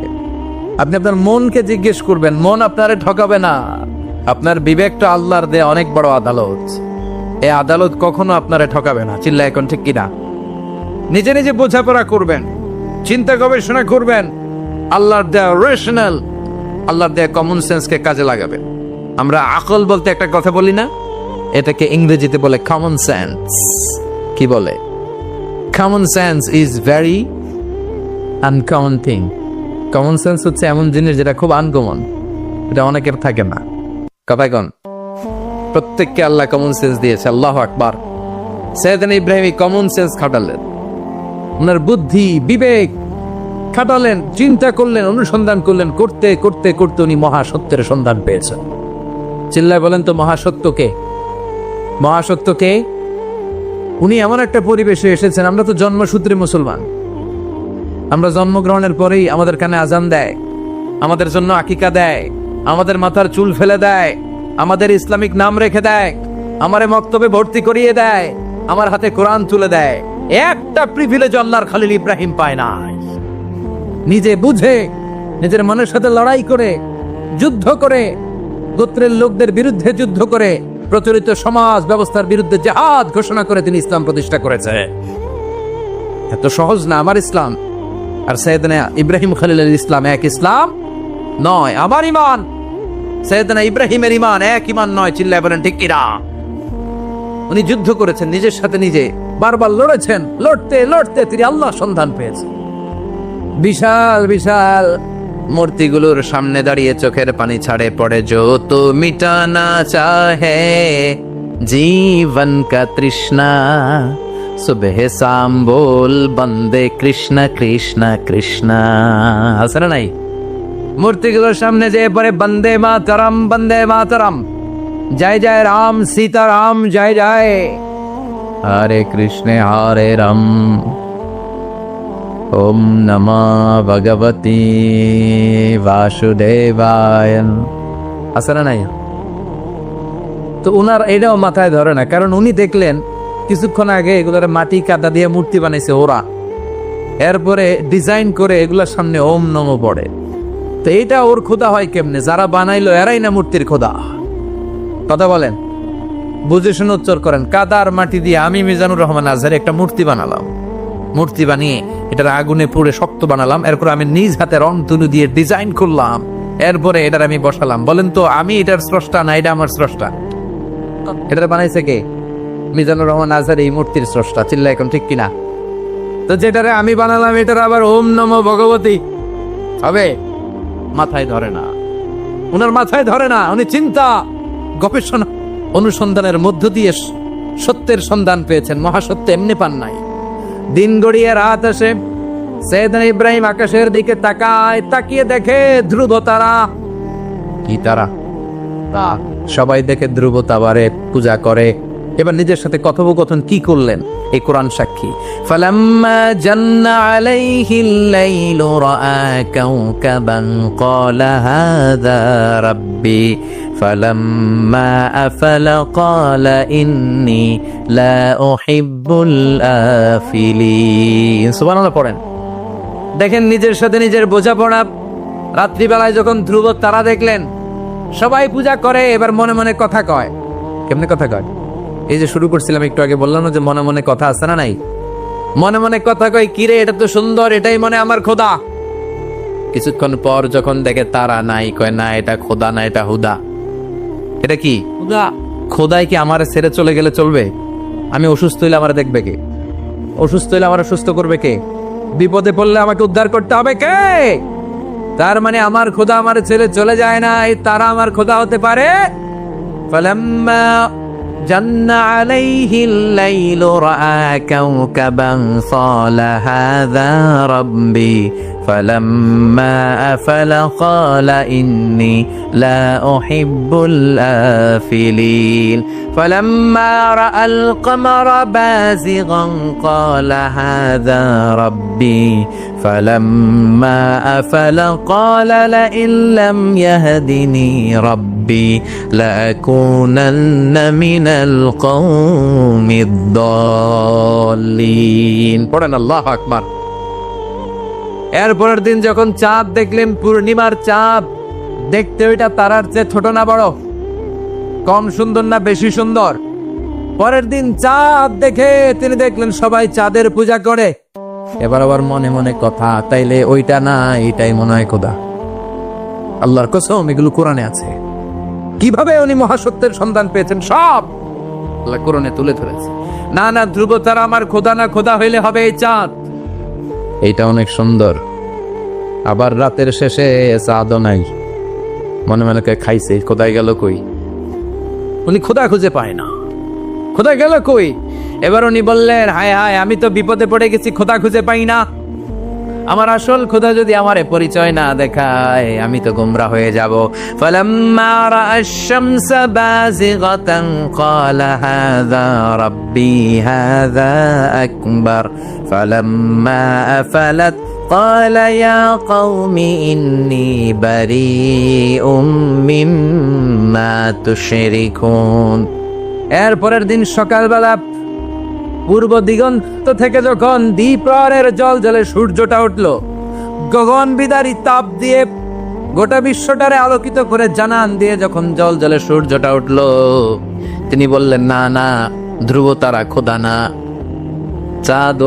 আপনি আপনার মনকে জিজ্ঞেস করবেন, মন আপনারে ঠকাবে না। আপনার বিবেকটা আল্লাহর দেয়া অনেক বড় আদালত, এই আদালত কখনো আপনারে ঠকাবে না। চিল্লা এখন ঠিক কিনা? নিজে নিজে বোঝাপড়া করবেন, চিন্তা গবেষণা করবেন, আল্লাহর দেয়া রেশনাল, আল্লাহর দেয়া কমন সেন্সকে কাজে লাগাবেন। আমরা আকল বলতে একটা কথা বলি না, এটাকে ইংরেজিতে বলে কমন সেন্স। কি বলে? Common sense is very uncommon thing. Common sense হচ্ছে এমন জিনিস যেটা খুব আনকমন, এটা অনেকের থাকে না। কথায় কন, প্রত্যেককে আল্লাহ কমন সেন্স দিয়েছে। আল্লাহু আকবার। সাইয়েদনা ইব্রাহিম কমন সেন্স খাটালেন, ওনার বুদ্ধি বিবেক খাটালেন, চিন্তা করলেন, অনুসন্ধান করলেন, করতে করতে করতে উনি মহাসত্যের সন্ধান পেয়েছেন। চিল্লায় বলেন তো মহাসত্যকে, মহাসত্যকে। উনি এমন একটা পরিবেশে এসেছেন, আমরা তো জন্মসূত্রে মুসলমান, আমরা জন্মগ্রহণের পরেই আমাদের কানে আজান দেয়, আমাদের জন্য আকিকা দেয়, আমাদের মাথার চুল ফেলে দেয়, আমাদের ইসলামিক নাম রেখে দেয়, আমারে মক্তবে ভর্তি করিয়ে দেয়, আমার হাতে কোরআন তুলে দেয়। একটা প্রিভিলেজ আল্লাহর খলিল ইব্রাহিম পায় না। নিজে বুঝে, নিজের মনের সাথে লড়াই করে, যুদ্ধ করে, গোত্রের লোকদের বিরুদ্ধে যুদ্ধ করে, প্রচলিত সমাজ ব্যবস্থার বিরুদ্ধে জিহাদ ঘোষণা করে তিনি ইসলাম প্রতিষ্ঠা করেছে। এত সহজ না আমার ইসলাম আর সাইয়েদনা ইব্রাহিম খলিলের ইসলাম এক ইসলাম নয়। আমার ঈমান সাইয়েদনা ইব্রাহিমের ঈমান এক ঈমান নয়। চিল্লায় বলেন ঠিক কিনা? উনি যুদ্ধ করেছেন, নিজের সাথে নিজে বারবার লড়েছেন, লড়তে লড়তে তিনি আল্লাহ সন্ধান পেয়েছেন। বিশাল বিশাল মূর্তিগুলোর সামনে দাঁড়িয়ে চোখের পানি ছাড়ে পড়ে, जो तो मिटाना चाहे जीवन का तृष्णा सुबह शाम बोल बंदे कृष्ण कृष्ण कृष्ण। আছে না নাই? মূর্তিগুলোর সামনে যে পড়ে বন্দে মাতরম বন্দে মাতরম, জয় জয় রাম সীতারাম জয় জয়, হরে কৃষ্ণ হরে রাম, ওম নমঃ ভগবতে বাসুদেবায়। আছে না নাই? তো উনার এটাও মাথায় ধরে না, কারণ উনি দেখলেন কিছুক্ষণ আগে এগুলোর মাটি কাদা দিয়ে মূর্তি বানাইছে ওরা, এরপরে ডিজাইন করে এগুলোর সামনে ওম নমঃ পড়ে। তো এটা ওর খোদা হয় কেমনে? যারা বানাইলো এরাই না মূর্তির খোদা। কথা বলেন, বুঝে শুনে উচ্চার করেন। কাদার মাটি দিয়ে আমি মিজানুর রহমান আজহারি একটা মূর্তি বানালাম, মূর্তি বানিয়ে এটার আগুনে পুড়ে শক্ত বানালাম, এরপর আমি নিজ হাতে রং তুলি দিয়ে ডিজাইন করলাম, এরপরে এটার আমি বসালাম। বলেন তো আমি এটার স্রষ্টা না এটা আমার স্রষ্টা? এটা বানাইছে কে? মিজানুর রহমান আজহারি এই মূর্তির স্রষ্টা। চিল্লা এখন ঠিক কিনা? তো যেটারে আমি বানালাম এটার আবার ওম নমঃ ভগবতী হবে? মাথায় ধরে না, ওনার মাথায় ধরে না। উনি চিন্তা গবেষণা অনুসন্ধানের মধ্য দিয়ে সত্যের সন্ধান পেয়েছেন। মহাসত্য এমনি পান নাই। দিন গড়িয়ে রাত আসে, সাইয়েদনা ইব্রাহিম আকাশের দিকে তাকায়, তাকিয়ে দেখে ধ্রুব তারা। কি তারা? সবাই দেখে ধ্রুব তারারে পূজা করে। এবার নিজের সাথে কথোপকথন কি করলেন এই কোরআন সাক্ষী। ফালাম্মা জান্না আলাইহিল লাইলু রাআ কাওকাবান ক্বালা হাযা রাব্বি ফালাম্মা আফালা ক্বালা ইন্নী লা উহিব্বুল আফিলিন। সুবহানাল্লাহ পড়েন। দেখেন নিজের সাথে নিজের বোঝাপড়া। রাত্রিবেলায় যখন ধ্রুব তারা দেখলেন, সবাই পূজা করে, এবার মনে মনে কথা কয়। কেমনে কথা কয়? এই যে শুরু করছিলাম একটু আগে, বললাম না যে মনে মনে কথা আছে না নাই? মনে মনে কথা কয়, কিরে এটা তো সুন্দর, এটাই মনে আমার খোদা। কিছুক্ষণ পর যখন দেখে তারা নাই, কয় না এটা খোদা না, এটা হুদা। এটা কি? হুদা। খোদাই কি আমার ছেড়ে চলে গেলে চলবে? আমি অসুস্থ হইলে আমার দেখবে কে? অসুস্থ হইলে আমার সুস্থ করবে কে? বিপদে পড়লে আমাকে উদ্ধার করতে হবে কে? তার মানে আমার খোদা আমার ছেড়ে চলে যায় না, এই তারা আমার খোদা হতে পারে? ফালাম্মা جن عليه الليل رأى كوكبا قال هذا ربي فلما أفل قال إني لا أحب الآفلين فلما رأى القمر بازغا قال هذا ربي فلما أفل قال لئن لم يهدني ربي لأكونن من القوم الضالين। পড়েন আল্লাহু আকবার। এরপরের দিন যখন চাঁদ দেখলেন, পূর্ণিমার চাঁদ, দেখতে ওইটা তারার চেয়ে ছোট না বড়? কম সুন্দর না বেশি সুন্দর? পরের দিন চাঁদ দেখে তিনি দেখলেন সবাই চাঁদের পূজা করে। এবার আবার মনে মনে কথা, তাইলে ওইটা না এটাই মনে হয় খোদা। আল্লাহর কসম এগুলো কোরআনে আছে। কিভাবে উনি মহাসত্যের সন্ধান পেয়েছেন সব আল্লাহ কোরআনে তুলে ধরেছে। না না, ধ্রুব তারা আমার খোদা না, খোদা হইলে হবে এই চাঁদ। এইটা অনেক সুন্দর। আবার রাতের শেষে চাঁদও নাই, মনে মনে খাইছে, কোথায় গেল কই? উনি খোদা খুঁজে পায় না। খোদা গেল কই? এবার উনি বললেন, হায় হায়, আমি তো বিপদে পড়ে গেছি, খোদা খুঁজে পাই না। আমার আসল খোদা যদি আমারে পরিচয় না দেখায়, আমি তো গোমরা হয়ে যাব। ফালাম্মা রাআশ শামসা বাযিগাতান ক্বালা হাযা রাব্বি হাযা আকবার ফালাম্মা আফালাত ক্বালা ইয়া কওমি ইন্নী বারীউম মিম্মা তুশরিকুন। এরপরের দিন সকালবেলা পূর্ব দিগন্ত থেকে যখন দ্বিপ্রহরের জলজলে সূর্যটা উঠল, গগন বিদারী তাপ দিয়ে গোটা বিশ্বটারে আলোকিত করে জানান দিয়ে যখন জলজলে সূর্যটা উঠল, তিনি বললেন, না না, ধ্রুব তারা খোদা না, চাঁদ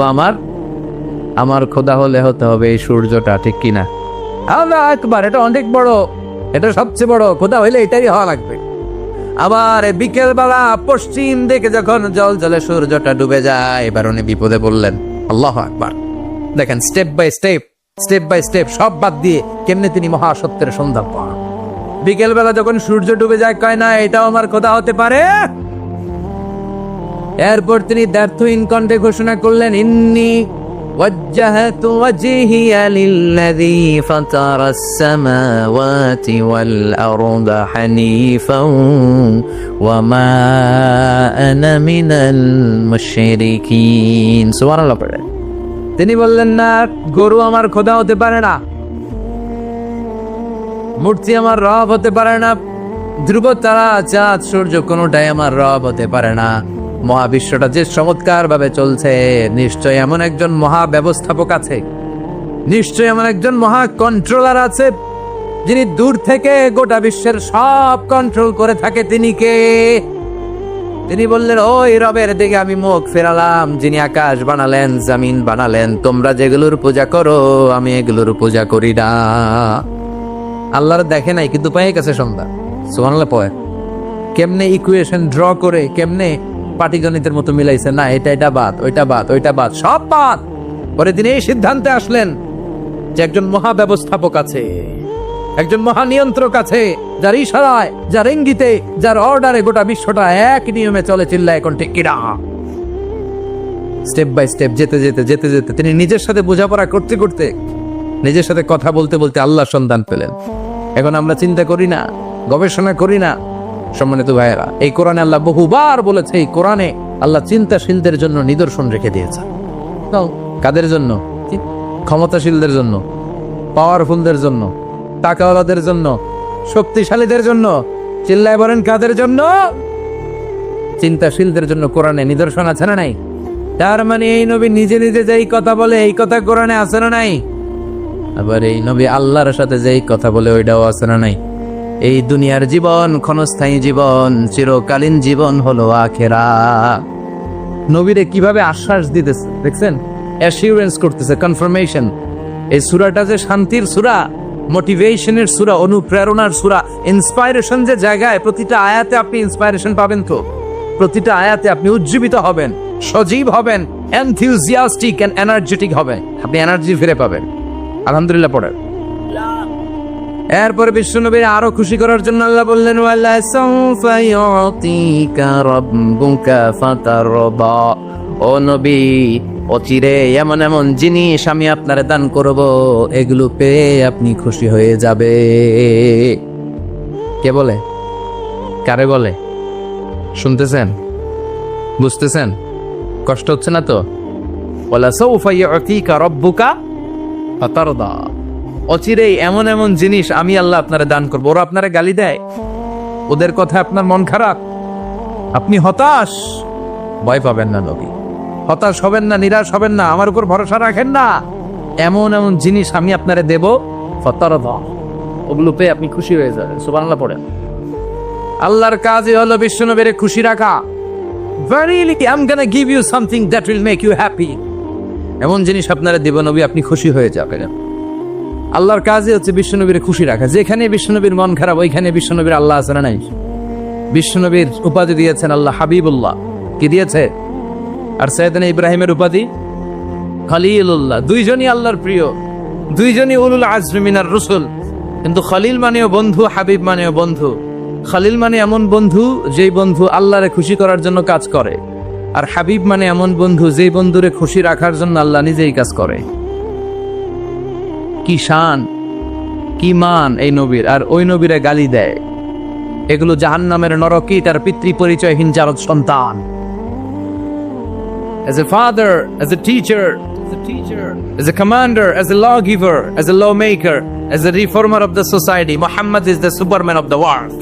আমার খোদা হলে হতে হবে এই সূর্যটা, ঠিক কিনা? আল্লাহু আকবার, এটা অনেক বড়, এটা সবচেয়ে বড় খোদা হইলে এটাই হওয়া লাগবে। আবার বিকেল বেলা পশ্চিম দিকে যখন জল জলে সূর্যটা ডুবে যায়, এবার উনি বিপদে বললেন। আল্লাহু আকবার, দেখেন স্টেপ বাই স্টেপ সব বাদ দিয়ে কেমনে তিনি মহাসত্যের সন্ধান পান। বিকেল বেলা যখন সূর্য ডুবে যায়, কয় না এটাও আমার খোদা হতে পারে। এরপর তিনি দ্ব্যর্থহীন কণ্ঠে ঘোষণা করলেন, ইন্নী وجهت وجهي للذي فطر السماوات والأرض حنيفا وما أنا من المشركين। সুবহানাল্লাহ পড়ে তিনি বললেন, না, গরু আমার খোদা হতে পারে না, মূর্তি আমার রব হতে পারে না, ধ্রুব তারা, চাঁদ, সূর্য কোনোটাই আমার রব হতে পারে না। মহাবিশ্বটা যে চমৎকার ভাবে চলছে, নিশ্চয় এমন একজন মহা ব্যবস্থাপক আছে, নিশ্চয় এমন একজন মহা কন্ট্রোলার আছে, যিনি দূর থেকে গোটা বিশ্বের সব কন্ট্রোল করে থাকে। তিনি কে? তিনি বললেন, ওই রবের দিকে আমি মুখ ফেরালাম, যিনি আকাশ বানালেন, জমিন বানালেন। তোমরা যেগুলোর পূজা করো, আমি এগুলোর পূজা করি না। আল্লাহর দেখে নাই, কিন্তু পেয়ে গেছে সন্ধ্যা। সুবহানাল্লাহ পড়ে কেমনে ইকুয়েশন ড্র করে, কেমনে পাটিগণিতের মতো মিলাইছে, না এটা বাদ, ওইটা বাদ, সব বাদ। পরে তিনি এই সিদ্ধান্তে আসলেন যে একজন মহা ব্যবস্থাপক আছে, একজন মহা নিয়ন্ত্রক আছে, যার ইশারায়, যার ইঙ্গিতে, যার অর্ডারে গোটা বিশ্বটা এক নিয়মে চলে। চিল্লায় এখন ঠিক কিনা? স্টেপ বাই স্টেপ যেতে যেতে তিনি নিজের সাথে বোঝাপড়া করতে করতে, নিজের সাথে কথা বলতে বলতে আল্লাহর সন্ধান পেলেন। এখন আমরা চিন্তা করি না, গবেষণা করি না। সম্মানিত ভাইয়েরা, এই কোরআনে আল্লাহ বহুবার বলেছে, এই কোরআনে আল্লাহ চিন্তাশীলদের জন্য নিদর্শন রেখে দিয়েছে। কাদের জন্য? ক্ষমতাশীলদের জন্য, পাওয়ারফুলদের জন্য, টাকাওয়ালাদের জন্য, শক্তিশালীদের জন্য। চিল্লায় বলেন, কাদের জন্য? চিন্তাশীলদের জন্য কোরআনে নিদর্শন আছে না নাই? তার মানে এই নবী নিজে নিজে যেই কথা বলে, এই কথা কোরআনে আছে না নাই? আবার এই নবী আল্লাহর সাথে যেই কথা বলে, ওইটাও আছে না নাই? এই দুনিয়ার জীবন ক্ষণস্থায়ী জীবন, চিরকালীন জীবন হলো আখিরাত। নবীরে কিভাবে আশ্বাস দিতেছে দেখছেন, অ্যাসিউরেন্স করতেছে, কনফার্মেশন। এই সূরাটা যে শান্তির সূরা, মোটিভেশনের সূরা, অনুপ্রেরণার সূরা, ইন্সপাইরেশন যে জায়গায়, প্রতিটা আয়াতে আপনি ইন্সপাইরেশন পাবেন। তো প্রতিটা আয়াতে আপনি উজ্জীবিত হবেন, সজীব হবেন, এনথিউজিয়াস্টিক এন্ড এনার্জেটিক হবেন, আপনি এনার্জি ফিরে পাবেন। আলহামদুলিল্লাহ পড়ে। এরপরে বিশ্বনবীর আরো খুশি করার জন্য আল্লাহ বললেন, ওয়ালা সাউফা ইউতিকা রাব্বুকা ফাতারদা। ও নবী, অচিরে এমন এমন জিনিস আমি আপনারে দান করব, এগুলো পেয়ে আপনি খুশি হয়ে যাবে। কে বলে? কারে বলে? শুনতেছেন? বুঝতেছেন? কষ্ট হচ্ছে না তো? ওয়ালা সাউফা ইউতিকা রাব্বুকা ফাতারদা। অচিরেই এমন এমন জিনিস আমি আল্লাহ আপনারে দান করবো। ওরা আপনারে গালি দেয়, ওদের কথা আপনার মন খারাপ, আপনি হতাশ, ভয় পাবেন না নবী, হতাশ হবেন না, নিরাশ হবেন না, আমার উপর ভরসা রাখেন না। এমন এমন জিনিস আমি আপনারে দেব, ফাতারদা, ওগুলো পেয়ে আপনি খুশি হয়ে যাবেন। সুবহানাল্লাহ পড়েন। আল্লাহর কাজই হলো বিশ্বনবীর খুশি রাখা। Verily I'm gonna give you something that will make you happy। এমন জিনিস আপনারা দেব নবী, আপনি খুশি হয়ে যাবেন। আল্লাহর কাজই হচ্ছে বিশ্বনবীর খুশি রাখা। যেখানে বিশ্বনবীর মন খারাপ, ওইখানে বিশ্বনবীর আল্লাহ আছে না নাই? বিশ্বনবীর উপাধি দিয়েছেন আল্লাহ হাবিবুল্লাহ। কি দিয়েছে? আর সাইয়েদনা ইব্রাহিমের উপাধি খলিলুল্লাহ। দুইজনই আল্লাহর প্রিয়, দুইজনই উলুল আজমি মিনার রসুল। কিন্তু খলিল মানেও বন্ধু, হাবিব মানেও বন্ধু। খালিল মানে এমন বন্ধু যেই বন্ধু আল্লাহরে খুশি করার জন্য কাজ করে, আর হাবিব মানে এমন বন্ধু যেই বন্ধুরে খুশি রাখার জন্য আল্লাহ নিজেই কাজ করে। কি শান, কি মান এই নবীর, আর ওই নবীরে গালি দেয়। এগুলো জাহান্নামের নরকী তার পিতৃ পরিচয়হীন জারদ সন্তান। As a father, as a teacher, as a commander, as a lawgiver, as a lawmaker, as a reformer of the society, Muhammad is the Superman of the world.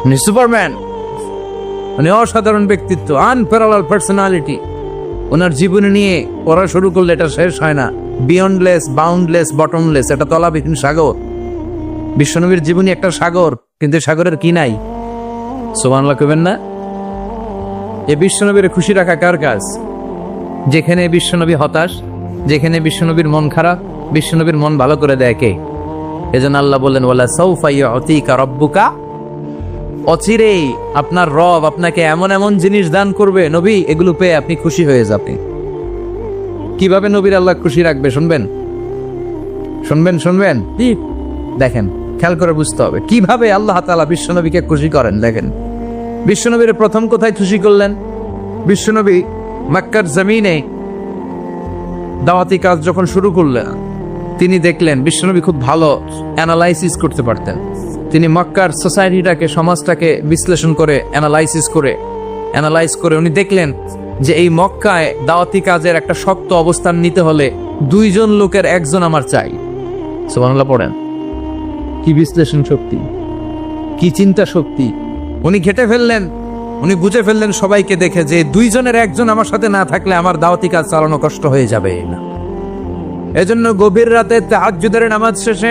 উনি সুপারম্যান, উনি অসাধারণ ব্যক্তিত্ব, আনপ্যারালাল পার্সোনালিটি। ওনার জীবনী নিয়ে পড়া শুরু করলে এটা শেষ হয় না। বিয়ন্ডলেস, বাউন্ডলেস, বটমলেস, এটা তলাবিহীন সাগর। বিশ্বনবীর জীবনী একটা সাগর, কিন্তু সাগরের কি নাই? সুবহানাল্লাহ কইবেন না? এই বিশ্বনবীর খুশি রাখা কার কাজ? যেখানে বিশ্বনবী হতাশ, যেখানে বিশ্বনবীর মন খারাপ, বিশ্বনবীর মন ভালো করে দেয় কে? এজন্য আল্লাহ বললেন, ওয়ালা সাউফা ইউতিকা রাব্বুকা, অচিরেই আপনার রব আপনাকে এমন এমন জিনিস দান করবে নবী, এগুলো পেয়ে আপনি খুশি হয়ে যাবেন। কিভাবে নবীর আল্লাহ খুশি রাখবে শুনবেন? শুনবেন দেখেন, খেয়াল করে বুঝতে হবে কিভাবে আল্লাহ তাআলা বিশ্বনবীকে খুশি করেন। দেখেন, বিশ্বনবীর প্রথম কোথায় খুশি করলেন? বিশ্বনবী মক্কার জমিনে দাওয়াতি কাজ যখন শুরু করলেন, তিনি দেখলেন বিশ্বনবী খুব ভালো অ্যানালাইসিস করতে পারতেন। তিনি মক্কার সোসাইটিটাকে, সমাজটাকে বিশ্লেষণ করে অ্যানালাইজ করে উনি দেখলেন যে এই মক্কায় দাওয়াতি কাজের একটা শক্ত অবস্থান নিতে হলে 2 জন লোকের একজন আমার চাই। সুবহানাল্লাহ পড়েন। কি বিশ্লেষণ শক্তি, কি চিন্তা শক্তি! উনি ঘেটে ফেললেন, উনি বুঝে ফেললেন সবাইকে দেখে যে 2 জনের একজন আমার সাথে না থাকলে আমার দাওয়াতি কাজ চালানো কষ্ট হয়ে যাবে না। এজন্য গভীর রাতে তাহাজ্জুদের নামাজ শেষে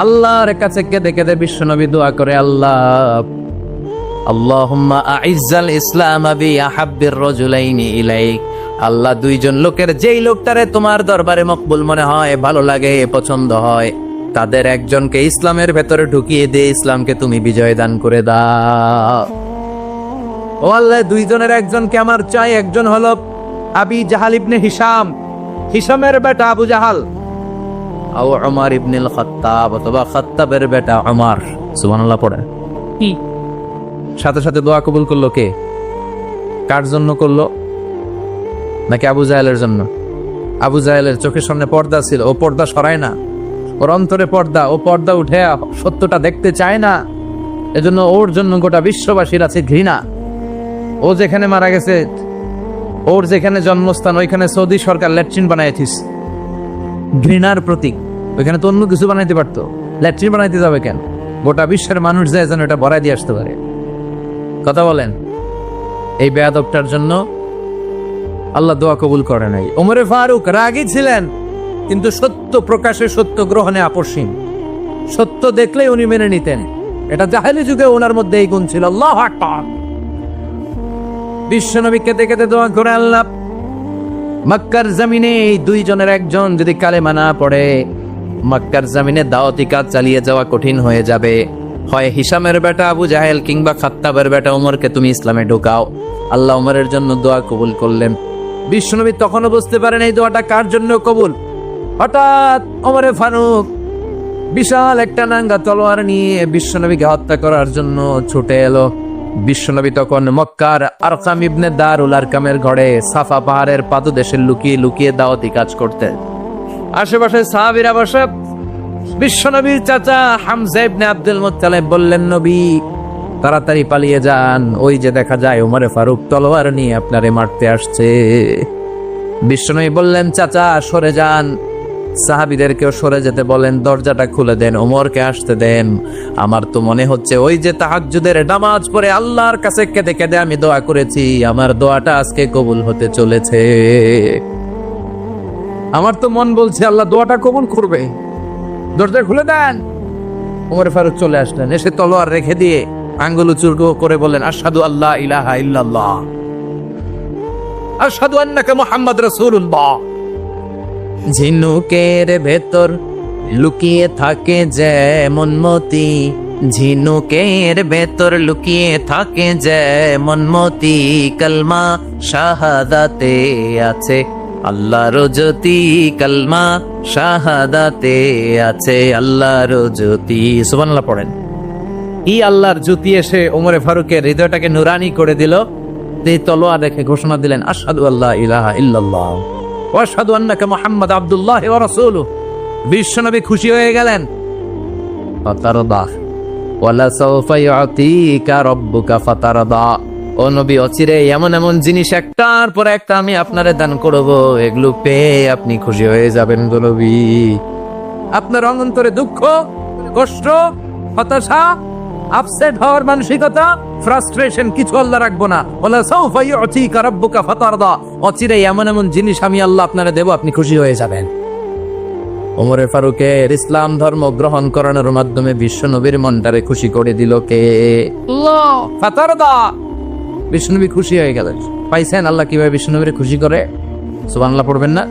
আল্লাহর কাছে কেঁদে কেঁদে বিশ্বনবী দোয়া করে, আল্লাহুম্মা আইজ্জাল ইসলাম বি আহাব্বির রাজুলাইনি ইলাইক। আল্লাহ, 2 জন লোকের যেই লোকটারে তোমার দরবারে মকবুল মনে হয়, ভালো লাগে, পছন্দ হয়, তাদের একজনকে ইসলামের ভেতরে ঢুকিয়ে দিয়ে ইসলামকে তুমি বিজয় দান করে দাও। ও আল্লাহ, 2 জনের একজনকে আমার চাই। একজন হলো আবি জাহাল ইবনে হিশাম, হিশামের বেটা আবু জাহাল, আও উমর ইবনুল খাত্তাব, অথবা খাত্তাবের বেটা উমর। সুবহানাল্লাহ পড়ে। কি সাথে সাথে দোয়া কবুল করলো কে? কার জন্য করলো? নাকি আবু জাহেলের জন্য? আবু জাহেলের চোখের সামনে পর্দা ছিল, ও পর্দা সরায় না। ওর অন্তরে পর্দা, ও পর্দা উঠে সত্যটা দেখতে চায় না। এজন্য ওর জন্য গোটা বিশ্ববাসীর আছে ঘৃণা। ও যেখানে মারা গেছে, ওর যেখানে জন্মস্থান, ওইখানে সৌদি সরকার ল্যাট্রিন বানাইছিস, ঘৃণার প্রতীক। ওইখানে তো অন্য কিছু বানাইতে পারতো, ল্যাট্রিন বানাইতে যাবে কেন? গোটা বিশ্বের মানুষ যায় যেন এটা ভরাই দিয়ে আসতে পারে। কথা বলেন। এই বেয়াদবটার জন্য আল্লাহ দোয়া কবুল করে নাই। ওমরে ফারুক রাগী ছিলেন, কিন্তু সত্য প্রকাশে, সত্য গ্রহণে আপসীন। সত্য দেখলেই উনি মেনে নিতেন। এটা জাহেলি যুগে ওনার মধ্যে এই গুণ ছিল। আল্লাহু আকবার। বিশ্বনবী কেঁদে কেঁদে দোয়া করে, আল্লাহ, মক্কার জমিনে এই 2 জনের একজন যদি কালেমা না পড়ে, মক্কার জমিনে দাওয়াতি কাজ চালিয়ে যাওয়া কঠিন হয়ে যাবে। হয় হিশামের বেটা আবু জাহেল কিংবা খাত্তাবের বেটা ওমরকে তুমি ইসলামে ঢোকাও। আল্লাহ ওমরের জন্য দোয়া কবুল করলেন। বিশ্বনবী তখনও বুঝতে পারেন এই দোয়াটা কার জন্য কবুল। হঠাৎ ওমরে ফারুক বিশাল একটা নাঙ্গা তলোয়ার নিয়ে বিশ্বনবীকে হত্যা করার জন্য ছুটে এলো। বিশ্বনবী তখন মক্কার আরকাম ইবনে দারুল আরকামের ঘরে সাফা পাহাড়ের পাদদেশে লুকিয়ে লুকিয়ে দাওয়াতি কাজ করতেন। আশেপাশে সাহাবীরা বসে। বিশ্বনবীর চাচা হামজা ইবনে আব্দুল মুত্তালিব বললেন, নবী তাড়াতাড়ি পালিয়ে যান, ওই যে দেখা যায় ওমরে ফারুক তলোয়ার নিয়ে আপনারে মারতে আসছে। বিশ্বনবী বললেন, চাচা সরে যান। সাহাবীদেরকেও সরে যেতে বলেন, দরজাটা খুলে দেন, ওমরকে আসতে দেন। আমার তো মনে হচ্ছে ওই যে তাহাজ্জুদের নামাজ পড়ে আল্লাহর কাছে কেঁদে কেঁদে আমি দোয়া করেছি, আমার দোয়াটা আজকে কবুল হতে চলেছে। আমার তো মন বলছে আল্লাহ দোয়াটা কবুল করবে। দরজা খুলে দেন। ওমর ফারুক চলে আসলেন। এসে তলোয়ার রেখে দিয়ে আঙ্গুল উঁচু করে বললেন, আশহাদু আল্লা ইলাহা ইল্লাল্লাহ, আশহাদু আন্নাকা মুহাম্মদ রাসূলুল্লাহ। ঝিনুকের ভেতর লুকিয়ে থাকে যেমন মতি, ঝিনুকের ভেতর লুকিয়ে থাকে যেমন মতি, কলমা শাহাদাতে আছে আল্লাহর জ্যোতি কালমা শাহাদাতে আছে, আল্লাহর জ্যোতি। সুবহানাল্লাহ পড়েন। এই আল্লাহর জ্যোতি এসে ওমরে ফারুকের হৃদয়টাকে নুরানি করে দিল। এই তলোয়ার রেখে ঘোষণা দিলেন, আশহাদু আল্লা ইলাহা ইল্লাল্লাহ ওয়া আশহাদু আন্নাকা মুহাম্মাদ আবদুল্লাহ ওয়া রাসূলুহু। বিশ্বনবী খুশি হয়ে গেলেন। ফাতারদা ওয়ালা সাওফা ইউতিকা রাব্বুকা ফাতারদা। ও নবী, অচিরে এমন এমন জিনিস একটার পর একটা আমি আপনারে দান করব, এগুলো পেয়ে আপনি খুশি হয়ে যাবেন গো নবী। আপনার অন্তরে দুঃখ, কষ্ট, হতাশা, আপসেট হওয়ার মানসিকতা, ফ্রাস্ট্রেশন কিছু আল্লাহ রাখবো না। ওয়ালা সাওফা ইউতিকা রাব্বুকা ফাতারদা। অচিরে এমন এমন জিনিস আমি আল্লাহ আপনারে দেব, আপনি খুশি হয়ে যাবেন। ওমরে ফারুকের ইসলাম ধর্ম গ্রহণ করানোর মাধ্যমে বিশ্বনবীর মনটারে খুশি করে দিল কে? আল্লাহ। ফাতারদা। বিশ্বনবী খুশি হয়ে গেলেন। পাইছেন আল্লাহ কিভাবে বিশ্বনবীর খুশি করে? সুবহানাল্লাহ পড়বেন না?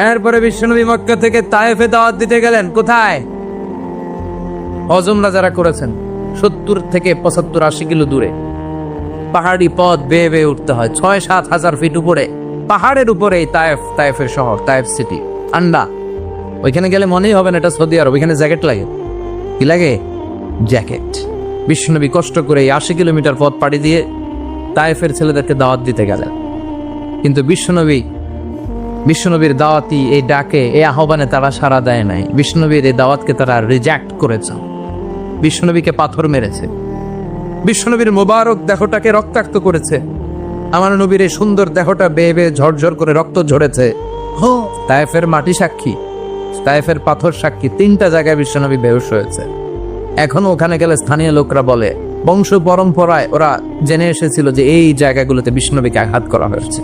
এরপরে বিশ্বনবী মক্কা থেকে তায়েফে দাওয়াত দিতে গেলেন। কোথায়? হজমরা যারা করেছেন 70 থেকে 75 80 কিলো দূরে পাহাড়ি পথ বেয়ে বেয়ে উঠতে হয়, 6-7 হাজার ফিট উপরে পাহাড়ের উপরে তায়েফের শহর, তায়েফ সিটি। ঠান্ডা। ওইখানে গেলে মনেই হবে না এটা সৌদি আরব। ওইখানে জ্যাকেট লাগে। কি লাগে? জ্যাকেট। বিশ্বনবী কষ্ট করে 80 কিলোমিটার পথ পাড়ি দিয়ে তায়েফের ছেলেদেরকে দাওয়াত দিতে গেলেন। কিন্তু বিশ্বনবীর দাওয়াতি এই ডাকে, এই আহ্বানে তারা সাড়া দেয় নাই। বিশ্বনবীর এই দাওয়াতকে তারা রিজেক্ট করেছে। বিশ্বনবীকে পাথর মেরেছে। বিশ্বনবীর মোবারক দেহটাকে রক্তাক্ত করেছে। আমার নবীর এই সুন্দর দেহটা বেয়ে বেয়ে ঝরঝর করে রক্ত ঝরেছে। তায়েফের মাটি সাক্ষী, তায়েফের পাথর সাক্ষী। 3টা জায়গায় বিশ্বনবী বেহুশ হয়েছে। এখনো ওখানে গেলে স্থানীয় লোকরা বলে, বংশ পরম্পরায় ওরা জেনে এসেছিল যে এই জায়গাগুলোতে বিশ্বনবীকে আঘাত করা হয়েছে।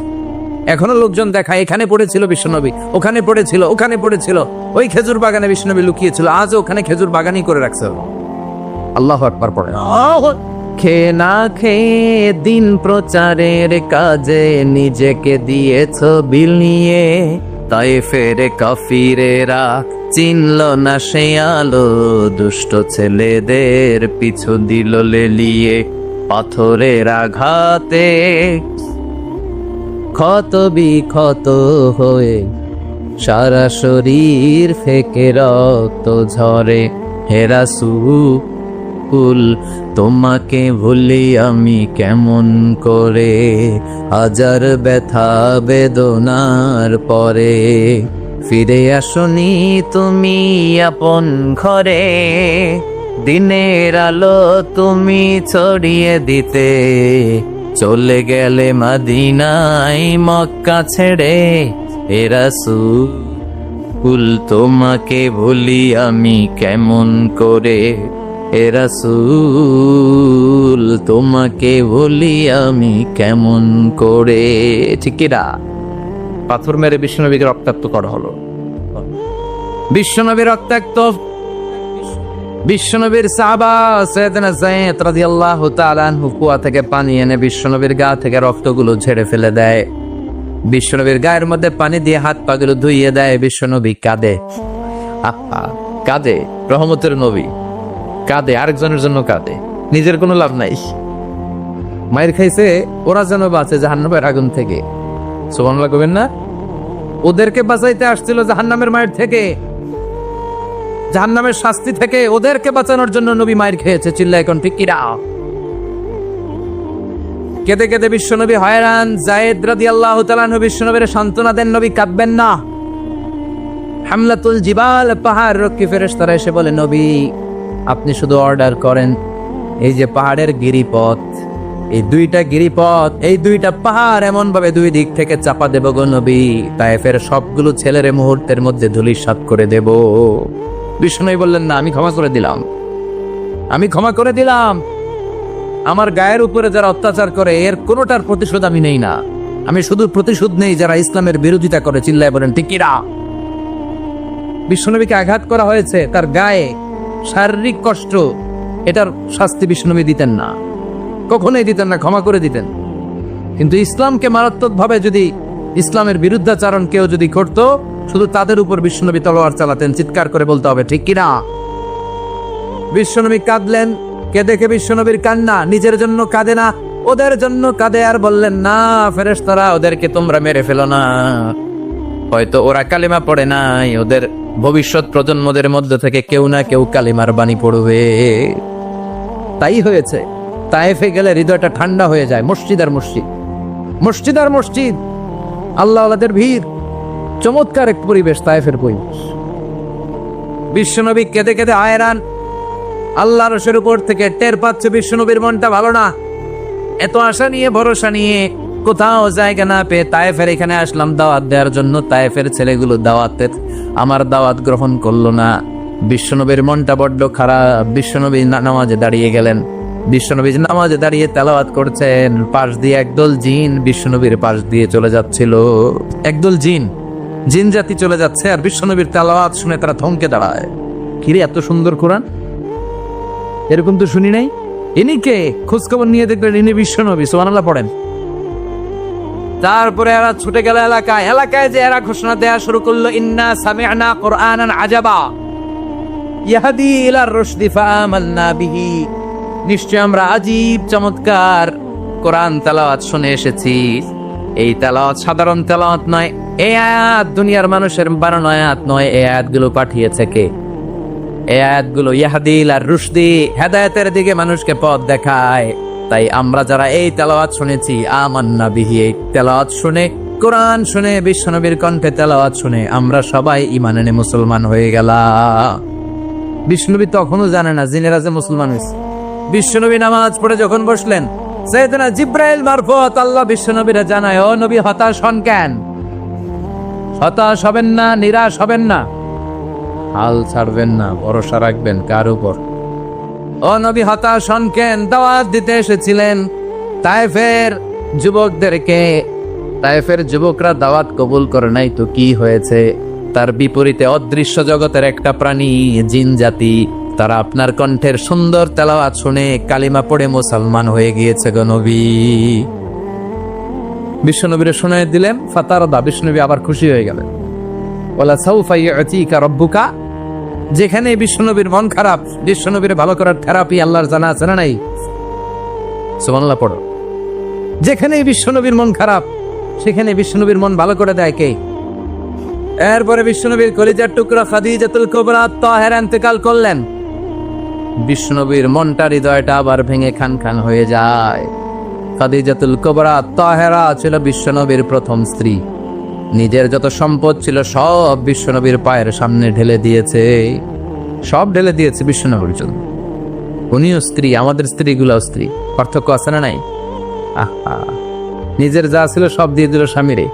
এখনো লোকজন দেখায়, এখানে পড়েছিল বিশ্বনবী, ওখানে পড়েছিল, ওখানে পড়েছিল, ওই খেজুর বাগানে বিশ্বনবী লুকিয়েছিল, আজও ওখানে খেজুর বাগানই করে রাখছে। আল্লাহু আকবার পড়ে। খেয়ে না খেয়ে দিন প্রচারের কাজে নিজেকে দিয়েছ বিলিয়ে, তায়েফের কাফিরেরা চিনল না সে আলো, দুষ্ট ছেলেদের পিছু দিল লেলিয়ে, পাথরের আঘাতে ক্ষত বিক্ষত হয়ে সারা শরীর ফেকে রক্ত ঝরে। হে রাসূল, তোমাকে ভুলি আমি কেমন করে, হাজার ব্যথা বেদনার পরে ফিরে আসনি তুমি আপন ঘরে, দিনের আলো তুমি ছড়িয়ে দিতে, চলে গেলে মদিনায় মক্কা ছেড়ে। হে রাসূল, তোমাকে ভুলি আমি কেমন করে, হে রাসূল, তোমাকে ভুলি আমি কেমন করে। ঠিক কিনা? পাথর মেরে বিশ্বনবীকে রক্তাক্ত করা হলো। বিশ্বনবী রক্তাক্ত। বিশ্বনবীর সাহাবা সাইয়েদনা যায়েদ রাদিয়াল্লাহু তাআলা আনহু কুয়া থেকে পানি এনে বিশ্বনবীর গা থেকে রক্তগুলো ঝেড়ে ফেলে দেয়। বিশ্বনবীর গায়ের মধ্যে পানি দিয়ে হাত পাগুলো ধুইয়ে দেয়। বিশ্বনবী কাঁদে। কাঁদে। রহমতের নবী কাঁদে, আরেকজনের জন্য কাঁদে, নিজের কোনো লাভ নাই। মায়ের খাইছে, ওরা যেন বাঁচে জাহান্নামের আগুন থেকে। সুবহানাল্লাহ কইবেন না? ওদেরকে বাঁচাইতে আসছিল জাহান্নামের মায়ের থেকে, জাহান্নামের শাস্তি থেকে। ওদেরকে বাঁচানোর জন্য নবী মায়ের খেয়েছে। চিল্লায় এখন ঠিক কিরা? কেঁদে কেঁদে বিশ্বনবী হয়রান। যায়েদ রাদিয়াল্লাহু তাআলা আনহু বিশ্বনবীর সান্ত্বনা দেন, নবী কাঁদবেন না। হামলাতুল জিবাল, পাহাড় রক্ষী ফেরেশতারা এসে বলে, নবী আপনি শুধু অর্ডার করেন, এই যে পাহাড়ের গিরিপথ, এই 2টা গিরিপথ, এই 2টা পাহাড় এমন ভাবে 2 দিক থেকে চাপা দেব গো নবী, তায়েফের সবগুলো ছেলের মুহূর্তের মধ্যে ধূলিসাৎ করে দেব। বিষ্ণু বললেন, না, আমি ক্ষমা করে দিলাম, আমি ক্ষমা করে দিলাম। আমার গায়ের উপরে যারা অত্যাচার করে এর কোনোটার প্রতিশোধ আমি নেই না। আমি শুধু প্রতিশোধ নেই যারা ইসলামের বিরোধিতা করে। চিল্লায় বলেন ঠিক কিনা? বিশ্বনবীকে আঘাত করা হয়েছে, তার গায়ে শারীরিক কষ্ট, এটার শাস্তি বিশ্বনবী দিতেন না, কখনোই দিতেন না, ক্ষমা করে দিতেন। কিন্তু ইসলামকে মারাত্মক ভাবে যদি ইসলামের বিরুদ্ধাচারণ কেউ যদি করত, শুধু তাদের উপর বিশ্বনবী তলোয়ার চালাতেন। চিৎকার করে বলতে হবে ঠিক কিনা? বিশ্বনবী কাঁদলেন। কে দেখে বিশ্বনবীর কান্না? নিজের জন্য কাঁদে না, ওদের জন্য কাঁদে আর বললেন, না ফেরেশতারা, ওদেরকে তোমরা মেরে ফেলো না, হয়তো ওরা কালিমা পড়ে নাই, ওদের ভবিষ্যৎ প্রজন্মদের মধ্যে থেকে কেউ না কেউ কালিমার বাণী পড়বে। তাই হয়েছে। তায়েফে গেলে হৃদয়টা ঠান্ডা হয়ে যায়। মসজিদ আর মসজিদ, মসজিদ আর মসজিদ, আল্লাহ আল্লাহদের ভিড়, চমৎকার এক পরিবেশ তায়েফের পরিবেশ। বিশ্বনবী কেঁদে কেঁদে হায়রান। আল্লাহ রসের উপর থেকে টের পাচ্ছে বিশ্বনবীর মনটা ভালো না। এত আশা নিয়ে ভরসা নিয়ে কোথাও জায়গা না পেয়ে তায়েফের এখানে আসলাম দাওয়াত দেওয়ার জন্য। তায়েফের ছেলেগুলো দাওয়াতের আমার দাওয়াত গ্রহণ করলো না। বিশ্বনবীর মনটা বড্ড খারাপ। বিশ্বনবী নামাজে দাঁড়িয়ে গেলেন। বিশ্বনবী নামাজে দাঁড়িয়ে তেলাওয়াত করছেন, পাশ দিয়ে একদল জিন বিশ্বনবীর পাশ দিয়ে চলে যাচ্ছিল। একদল জিন, জিন জাতি চলে যাচ্ছে, আর বিশ্বনবীর তেলাওয়াত শুনে তারা থমকে দাঁড়ায়। কিরে, এত সুন্দর কোরআন, এরকম তো শুনি নাই। ইনি কে? খোঁজখবর নিয়ে দেখলেন ইনি বিশ্বনবী। সুবহানাল্লাহ পড়েন। তারপরে এরা ছুটে গেল এলাকায়। এলাকায় যে এরা ঘোষণা দেয়া শুরু করলো, ইন্না সামি'না কুরআনান আজাবা ইয়াহদি ইলার রুশদি ফাআমান্না বিহি। নিশ্চয় আমরা আজীব চমৎকার কোরআন তেলাওয়াত শুনে এসেছি। এই তেলাওয়াত সাধারণ তেলাওয়াত নয়, এই আয়াত দুনিয়ার মানুষের বানানো আয়াত নয়। এই আয়াতগুলো পাঠিয়েছে কে? এই আয়াতগুলো ইয়াহদি ইলার রুশদি, হেদায়েতের দিকে মানুষকে পথ দেখায়। তাই আমরা যারা এই তেলাওয়াত শুনেছি, আমান্না বিহি, এই তেলাওয়াত শুনে, কোরআন শুনে, বিশ্বনবীর কণ্ঠে তেলাওয়াত শুনে আমরা সবাই ঈমান এনে মুসলমান হয়ে গেলাম। বিশ্বনবী তখনও জানে না জিনেরা যে মুসলমান হয়েছে। বিশ্বনবী নামাজ পড়ে যখন বসলেন, সাইয়েদনা জিবরাইল মারফত আল্লাহ বিশ্বনবীরা জানায়, ও নবী হতাশ হন কেন? হতাশ হবেন না, নিরাশ হবেন না, হাল ছাড়বেন না, ভরসা রাখবেন কার উপর? ও নবী হতাশ হন কেন? দাওয়াত দিতে এসেছিলেন তায়েফের যুবকদেরকে। তায়েফের যুবকরা দাওয়াত কবুল করে নাই তো কি হয়েছে? তার বিপরীতে অদৃশ্য জগতের একটা প্রাণী, জিন জাতি, তারা আপনার কণ্ঠের সুন্দর তেলাওয়াত শুনে কালিমা পড়ে মুসলমান হয়ে গিয়েছে গো নবী। বিশ্বনবীরে শোনায় দিলেন। ফাতারদা, বিশ্বনবী আবার খুশি হয়ে গেলেন। ওয়ালা সাউফা ইউতিকা রাব্বুকা। যেখানে বিশ্বনবীর মন খারাপ, বিশ্বনবীর ভালো করার থেরাপি আল্লাহর জানা আছে না নাই? সুবহানাল্লাহ পড়ো। যেখানে বিশ্বনবীর মন খারাপ, সেখানে বিশ্বনবীর মন ভালো করে দেয় কে? এরপরে বিশ্বনবীর কলিজার টুকরা খাদিজাতুল কুবরা তাহেরা ইন্তেকাল করলেন। বিশ্বনবীর মনটা, হৃদয়টা আবার ভেঙে খান খান হয়ে যায়। খাদিজাতুল কুবরা তাহেরা ছিল বিশ্বনবীর প্রথম স্ত্রী। নিজের যত সম্পদ ছিল সব বিশ্বনবীর পায়ের সামনে ঢেলে দিয়েছে। সব ঢেলে দিয়েছে বিশ্বনবীর জন্য। উনিও স্ত্রী, আমাদের স্ত্রীগুলাও স্ত্রী। পার্থক্য আছে না নাই? আহা, নিজের যা ছিল সব দিয়ে দিল স্বামীরে।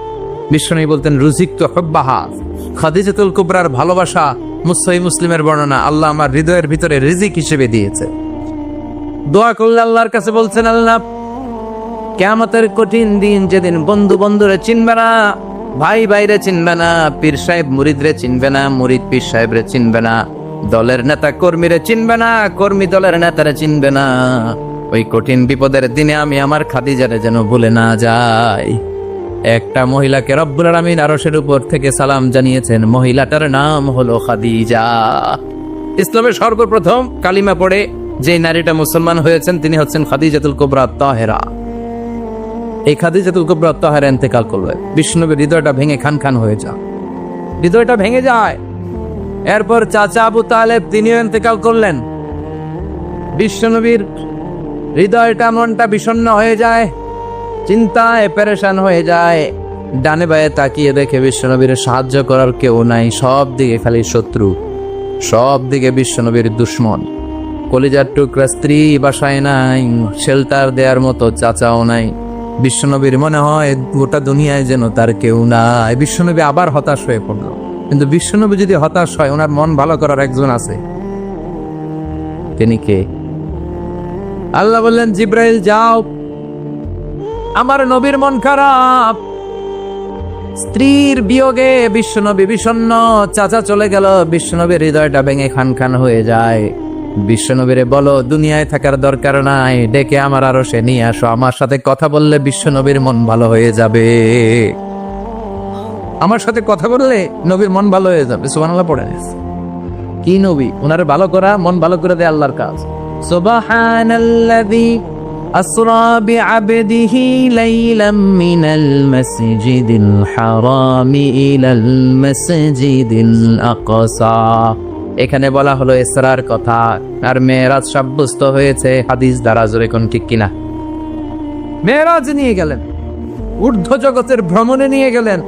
বিশ্বনবী বলতেন, রুজিকতু হুব্বাহা। খাদিজাতুল কুবরার ভালোবাসা সহিহ মুসলিমের বর্ণনা, আল্লাহ আমার হৃদয়ের ভিতরে রিজিক হিসেবে দিয়েছে। দোয়া করলে আল্লাহর কাছে বলছেন, আল্লাহ কিয়ামতের কঠিন দিন, যেদিন বন্ধু বন্ধুরে চিনবে না, ভাই ভাইরে চিনবে না, পীর সাহেব মুরিদরে চিনবে না, মুরিদ পীর সাহেবরে চিনবে না, দলের নেতা কর্মীরে চিনবে না, কর্মী দলের নেতারে চিনবে না, ওই কঠিন বিপদের দিনে আমি আমার খাদিজারে যেন ভুলে না যাই। একটা মহিলাকে রব্বুল আলামিন আরশের উপর থেকে সালাম জানিয়েছেন। মহিলাটার নাম হলো খাদিজা। ইসলামের সর্বপ্রথম কালিমা পড়ে যে নারীটা মুসলমান হয়েছেন তিনি হচ্ছেন খাদিজাতুল কুবরা তাহেরা। এই খাদিজাতুল কুবরা তাহেরা ইন্তেকাল করলেন। বিশ্বনবীর হৃদয়টা ভেঙে খান খান হয়ে যায়, হৃদয়টা ভেঙে যায়। এরপর চাচা আবু তালেব তিনিও ইন্তেকাল করলেন। বিশ্বনবীর হৃদয়টা, মনটা বিষণ্ণ হয়ে যায়, চিন্তায় পেরেশান হয়ে যায়। ডানে বায়ে তাকিয়ে দেখে বিশ্বনবীর সাহায্য করার কেউ নাই। সব দিকে খালি শত্রু, সব দিকে বিশ্বনবীর দুশ্মন। কলিজার টুকরা স্ত্রী বাসায় নাই, শেল্টার দেওয়ার মতো চাচাও নাই। বিশ্বনবীর মনে হয় গোটা দুনিয়ায় যেন তার কেউ নাই। বিশ্বনবী আবার হতাশ হয়ে পড়ল। কিন্তু বিশ্বনবী যদি হতাশ হয়, ওনার মন ভালো করার একজন আছে। তিনি কে? আল্লাহ বললেন, জিব্রাইল যাও, আমার নবীর মন খারাপ, স্ত্রীর বিয়োগে বিশ্বনবী বিষণ্ণ, চাচা চলে গেল। বিশ্বনবীর হৃদয়টা ভেঙে খান খান হয়ে যায়। বিশ্বনবীরে বলো, দুনিয়ায় থাকার দরকার নাই, ডেকে আমার আরশে নিয়ে আসো। আমার সাথে কথা বললে বিশ্বনবীর মন ভালো হয়ে যাবে। আমার সাথে কথা বললে নবীর মন ভালো হয়ে যাবে। সুবহানাল্লাহ পড়েন। কি নবী? ওনারে ভালো করা, মন ভালো করে দেয় আল্লাহর কাজ। সুবহানাল্লাযী أسرى بعبده ليلا من المسجد الحرام إلى المسجد الأقصى। এখানে বলা হলো ইসরার কথা, আর মেরাজ সাব্যস্ত হয়েছে হাদিস দ্বারা। জোরে কোন ঠিক কিনা? মেরাজ নিয়ে গেলেন, ঊর্ধ্ব জগতের ভ্রমণে নিয়ে গেলেন।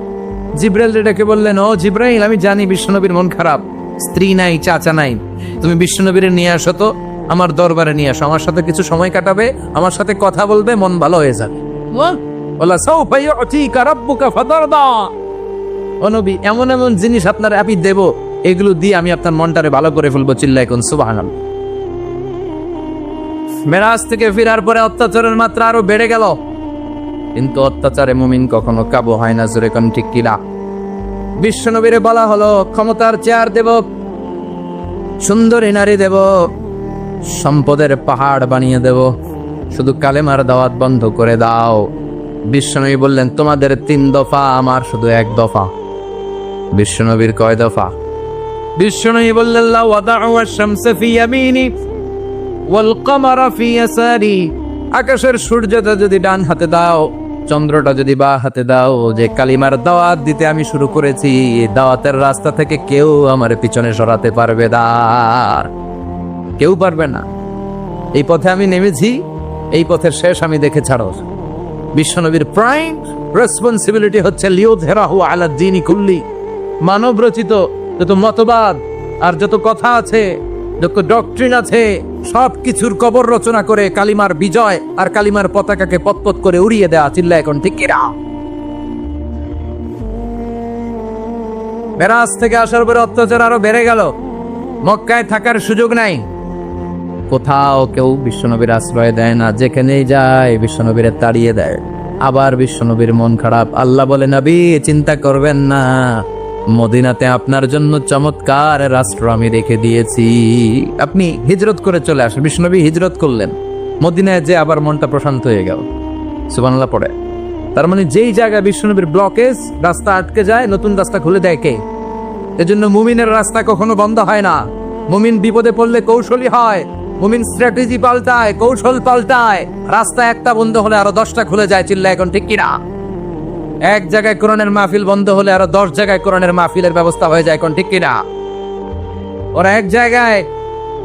জিব্রাইল ডেকে বললেন, ও জিব্রাইল, আমি জানি বিশ্বনবীর মন খারাপ, স্ত্রী নাই, চাচা নাই, তুমি বিশ্বনবীর নিয়ে আসো তো, আমার দরবারে নিয়ে আসো, আমার সাথে কিছু সময় কাটাবে, আমার সাথে কথা বলবে, মন ভালো হয়ে যাবে। ওয়ালা সাউফা ইউতিকা রাব্বুকা ফাতারদা। ও নবী, এমন এমন জিনিস আপনার আমি দেব, এগুলো দিয়ে আমি আপনার মনটারে ভালো করে ফেলবো। চিল্লায় কোন সুবহানাল্লাহ। মেরাজ থেকে ফেরার পরে অত্যাচারের মাত্রা আরো বেড়ে গেল, কিন্তু অত্যাচারে মুমিন কখনো কাবু হয় না। জোরে কোন ঠিক কিনা? বিশ্বনবীরে বলা হলো, ক্ষমতার চেয়ার দেব, সুন্দরী নারী দেব, সম্পদের পাহাড় বানিয়ে দেব, শুধু কালেমার দাওয়াত বন্ধ করে দাও। বিশ্বনবী বললেন, তোমাদের 3 দফা, আমার শুধু 1 দফা। বিশ্বনবীর কয় দফা? বিশ্বনবী বললেন, লা ওয়াদাউ আশ-শামসা ফি ইয়ামিনি ওয়াল কমারা ফি ইয়াসারি। আকাশের সূর্যটা যদি ডান হাতে দাও, চন্দ্রটা যদি বা হাতে দাও, যে কালিমার দাওয়াত দিতে আমি শুরু করেছি, এই দাওয়াতের রাস্তা থেকে কেউ আমার পিছনে সরাতে পারবে না, কেউ পারবে না। এই পথে আমি নেমেছি, এই পথের শেষ আমি দেখে ছাড়ো। বিশ্বনবীর প্রাইম রেসপন্সিবিলিটি হচ্ছে লিউযহিরাহু আলা দ্বীনি কুল্লি। মানব রচিত যত মতবাদ আর যত কথা আছে, যত ডক্ট্রিন আছে, সব কিছুর কবর রচনা করে কালিমার বিজয় আর কালিমার পতাকাকে পতপত করে উড়িয়ে দেয়া। চিল্লায় এখন ঠিক কিনা? মেরাজ থেকে আসার পরে অত্যাচার আরো বেড়ে গেল, মক্কায় থাকার সুযোগ নাই, কোথাও কেউ বিশ্বনবীর আশ্রয় দেয় না, যেখানেই যায় বিশ্বনবীর তাড়িয়ে দেয়। আবার বিশ্বনবীর মন খারাপ। আল্লাহ বলে, নবী চিন্তা করবেন না, মদিনাতে আপনার জন্য চমৎকার রাষ্ট্র আমি রেখে দিয়েছি, আপনি হিজরত করে চলে আসেন। বিশ্বনবী হিজরত করলেন, মদিনায় যে আবার মনটা প্রশান্ত হয়ে গেল। সুবহানাল্লাহ পড়ে। তার মানে যেই জায়গায় বিশ্বনবীর ব্লকেজ, রাস্তা আটকে যায়, নতুন রাস্তা খুলে দেয় কে? এজন্য মুমিনের রাস্তা কখনো বন্ধ হয় না। মুমিন বিপদে পড়লে কৌশলী হয়, মুমিন স্ট্র্যাটেজি পাল্টায়, কৌশল পাল্টায়। রাস্তা একটা বন্ধ হলে আরো 10টা খুলে যায়। চিল্লায় এখন ঠিক কিনা? এক জায়গায় কোরআনের মাহফিল বন্ধ হলে আরো 10 জায়গায় কোরআনের মাহফিলের ব্যবস্থা হয়ে যায়। এখন ঠিক কিনা? ওরা এক জায়গায়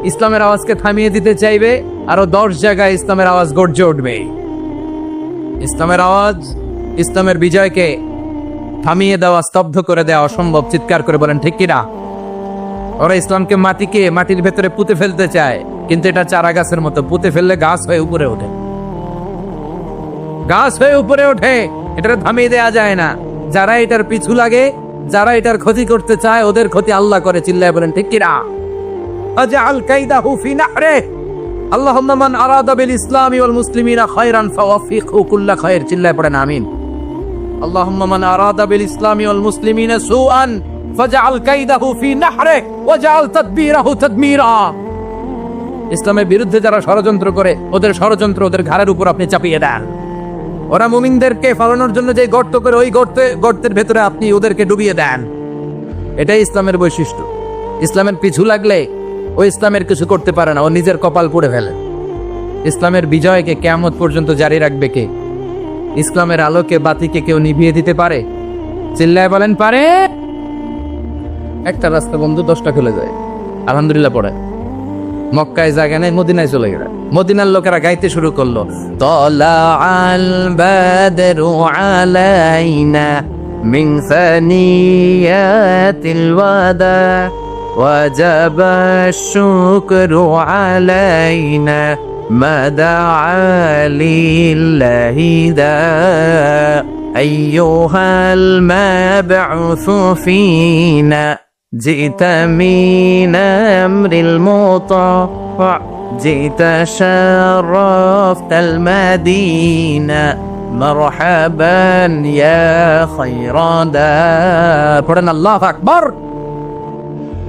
ইসলামের আওয়াজকে থামিয়ে দিতে চাইবে, আরো 10 জায়গায় ইসলামের আওয়াজ গর্জে উঠবে। ইসলামের আওয়াজ, ইসলামের বিজয়কে থামিয়ে দেওয়া, স্তব্ধ করে দেওয়া অসম্ভব। চিৎকার করে বলেন ঠিক কিনা? ওরা ইসলামকে মাটির ভেতরে পুঁতে ফেলতে চায়, কিন্তু এটা চারা গাছের মতো, পুঁতে ফেললে গাছ হয়ে উপরে ওঠে, গাছ হয়ে উপরে ওঠে, এটা থামিয়ে দেয়া যায় না। যারা এটার পিছু লাগে, যারা এটার ক্ষতি করতে চায়, ওদের ক্ষতি আল্লাহ করে। চিল্লায় বলেন ঠিক কিনা? আজআল কাইদাহু ফি নাহরে। আল্লাহুম্মা মান আরাদা বিল ইসলামি ওয়াল মুসলিমিনা খায়রান ফাওয়াফিকহু কুল্লা খায়র। চিল্লায় পড়েন আমিন। আল্লাহুম্মা মান আরাদা বিল ইসলামি ওয়াল মুসলিমিনা সুআন ফাজআল কাইদাহু ফি নাহরে ওয়াজআল তাদবীরাহু তাদমীরা। ইসলামের বিরুদ্ধে যারা ষড়যন্ত্র করে, ওদের ষড়যন্ত্র ওদের ঘাড়ের উপর আপনি চাপিয়ে দেন। ওরা মুমিনদেরকে ফালানোর জন্য যে গর্ত করে, ওই গর্তের ভেতরে আপনি ওদেরকে ডুবিয়ে দেন। এটাই ইসলামের বৈশিষ্ট্য। ইসলামের পিছু লাগলে ও ইসলামের কিছু করতে পারে না, ও নিজের কপাল পুড়ে ফেলে। ইসলামের বিজয়কে কিয়ামত পর্যন্ত জারি রাখবে কে? ইসলামের আলোকে, বাতিকে কেউ নিভিয়ে দিতে পারে? চিল্লায় বলেন পারে? একটা রাস্তা বন্ধু, 10টা খুলে যায়। আলহামদুলিল্লাহ পড়ে। মক্কায় জায়গা নেই, মদিনায় চলে গেল। মদিনার লোকেরা গাইতে শুরু করলো, তলাআল বাদরু আলাইনা মিন সানিয়াতিল ওয়াদা ওয়াজাবা শুকরু আলাইনা মাদাআ লিল্লাহি দা আইয়ুহাল মাবউসু ফিনা جئت من أمر المطاع جئت شرفت المدينة مرحبا يا خير دار। পড়েন আল্লাহু আকবার।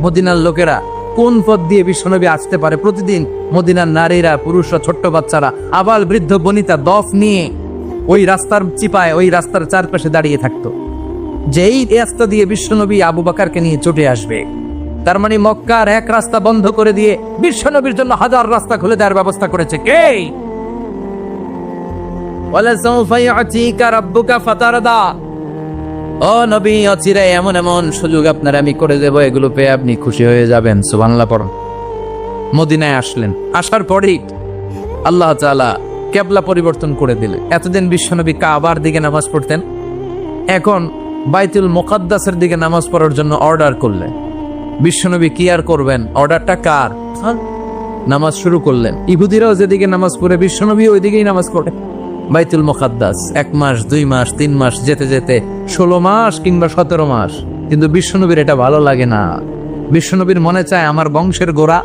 মদিনার লোকেরা কোন পথ দিয়ে বিশ্বনবী আসতে পারে? প্রতিদিন মদিনার নারীরা, পুরুষরা, ছোট্ট বাচ্চারা, আবাল বৃদ্ধ বনিতা দফ নিয়ে ওই রাস্তার চিপায়, ওই রাস্তার চারপাশে দাঁড়িয়ে থাকতো, যেই রাস্তা দিয়ে বিশ্বনবী আবু বকরকে নিয়ে চটে আসবে। তার মানে মক্কার এক রাস্তা বন্ধ করে দিয়ে বিশ্বনবীর জন্য 1000 রাস্তা খুলে দেওয়ার ব্যবস্থা করেছে কে? ওয়ালা সাউফা ইউতিকা রাব্বুকা ফাতারদা। ও নবী, অচিরে এমন এমন সুযোগ আপনার আমি করে দেব, এগুলো পেয়ে আপনি খুশি হয়ে যাবেন। সুবহানাল্লাহ পড়ুন। মদিনায় আসলেন, আসার পরেই আল্লাহ তাআলা কিবলা পরিবর্তন করে দিলেন। এতদিন বিশ্বনবী কাবার দিকে নামাজ পড়তেন, এখন বাইতুল মুকাদ্দাসের দিকে নামাজ পড়ার জন্য অর্ডার করলেন। বিশ্বনবী কি আর করবেন, অর্ডারটা কার? নামাজ শুরু করলেন। ইহুদিরাও যেদিকে নামাজ পড়ে বিশ্বনবী ওইদিকেই নামাজ পড়ে। বাইতুল মুকাদ্দাস 1 মাস 2 মাস 3 মাস যেতে যেতে 16 মাস কিংবা 17 মাস, কিন্তু বিশ্বনবীর এটা ভালো লাগে না। বিশ্বনবীর মনে চায় আমার বংশের গোড়া,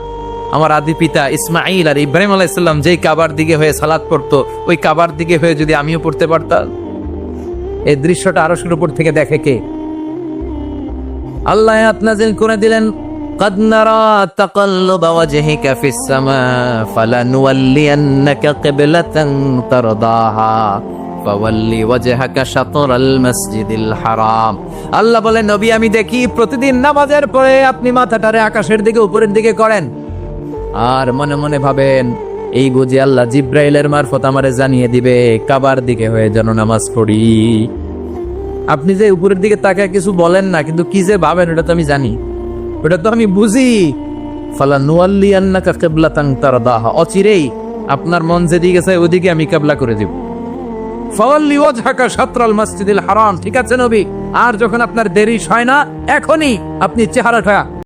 আমার আদি পিতা ইসমাইল আর ইব্রাহিম আলাইহিস সালাম যেই কাবার দিকে হয়ে সালাত পড়তো, ওই কাবার দিকে হয়ে যদি আমিও পড়তে পারতাম। এই দৃশ্যটা আরশের উপর থেকে দেখে কে? আল্লাহ আয়াত নাযিল করে দিলেন, قد نرى تقلب وجهك في السماء فلنولينك قبلة ترضاها فولي وجهك شطر المسجد الحرام। আল্লাহ বলেন, নবী আমি দেখি প্রতিদিন নামাজের পরে আপনি মাথাটারে আকাশের দিকে উপরের দিকে করেন, আর মনে মনে ভাবেন এই বুঝি আল্লাহ জিব্রাইলের মারফত আমারে জানিয়ে দিবে কাবার দিকে হয়ে যেন নামাজ পড়ি। আপনি যে উপরের দিকে তাকায় কিছু বলেন না, কিন্তু কি যে ভাবেন ওটা তো আমি জানি, ওটা তো আমি বুঝি। ফালানুয়াল্লিয়ান্নাকা কিবলাতান তারদাহা, অচিরেই আপনার মন যেদিকে চায় ওদিকে আমি কিবলা করে দেব। ফাওয়াল্লি ওয়াজহাকা শাতরাল মাসজিদিল হারাম। ঠিক আছে নবী, আর যখন আপনার দেরি হয় না, এখনই আপনি চেহারাটা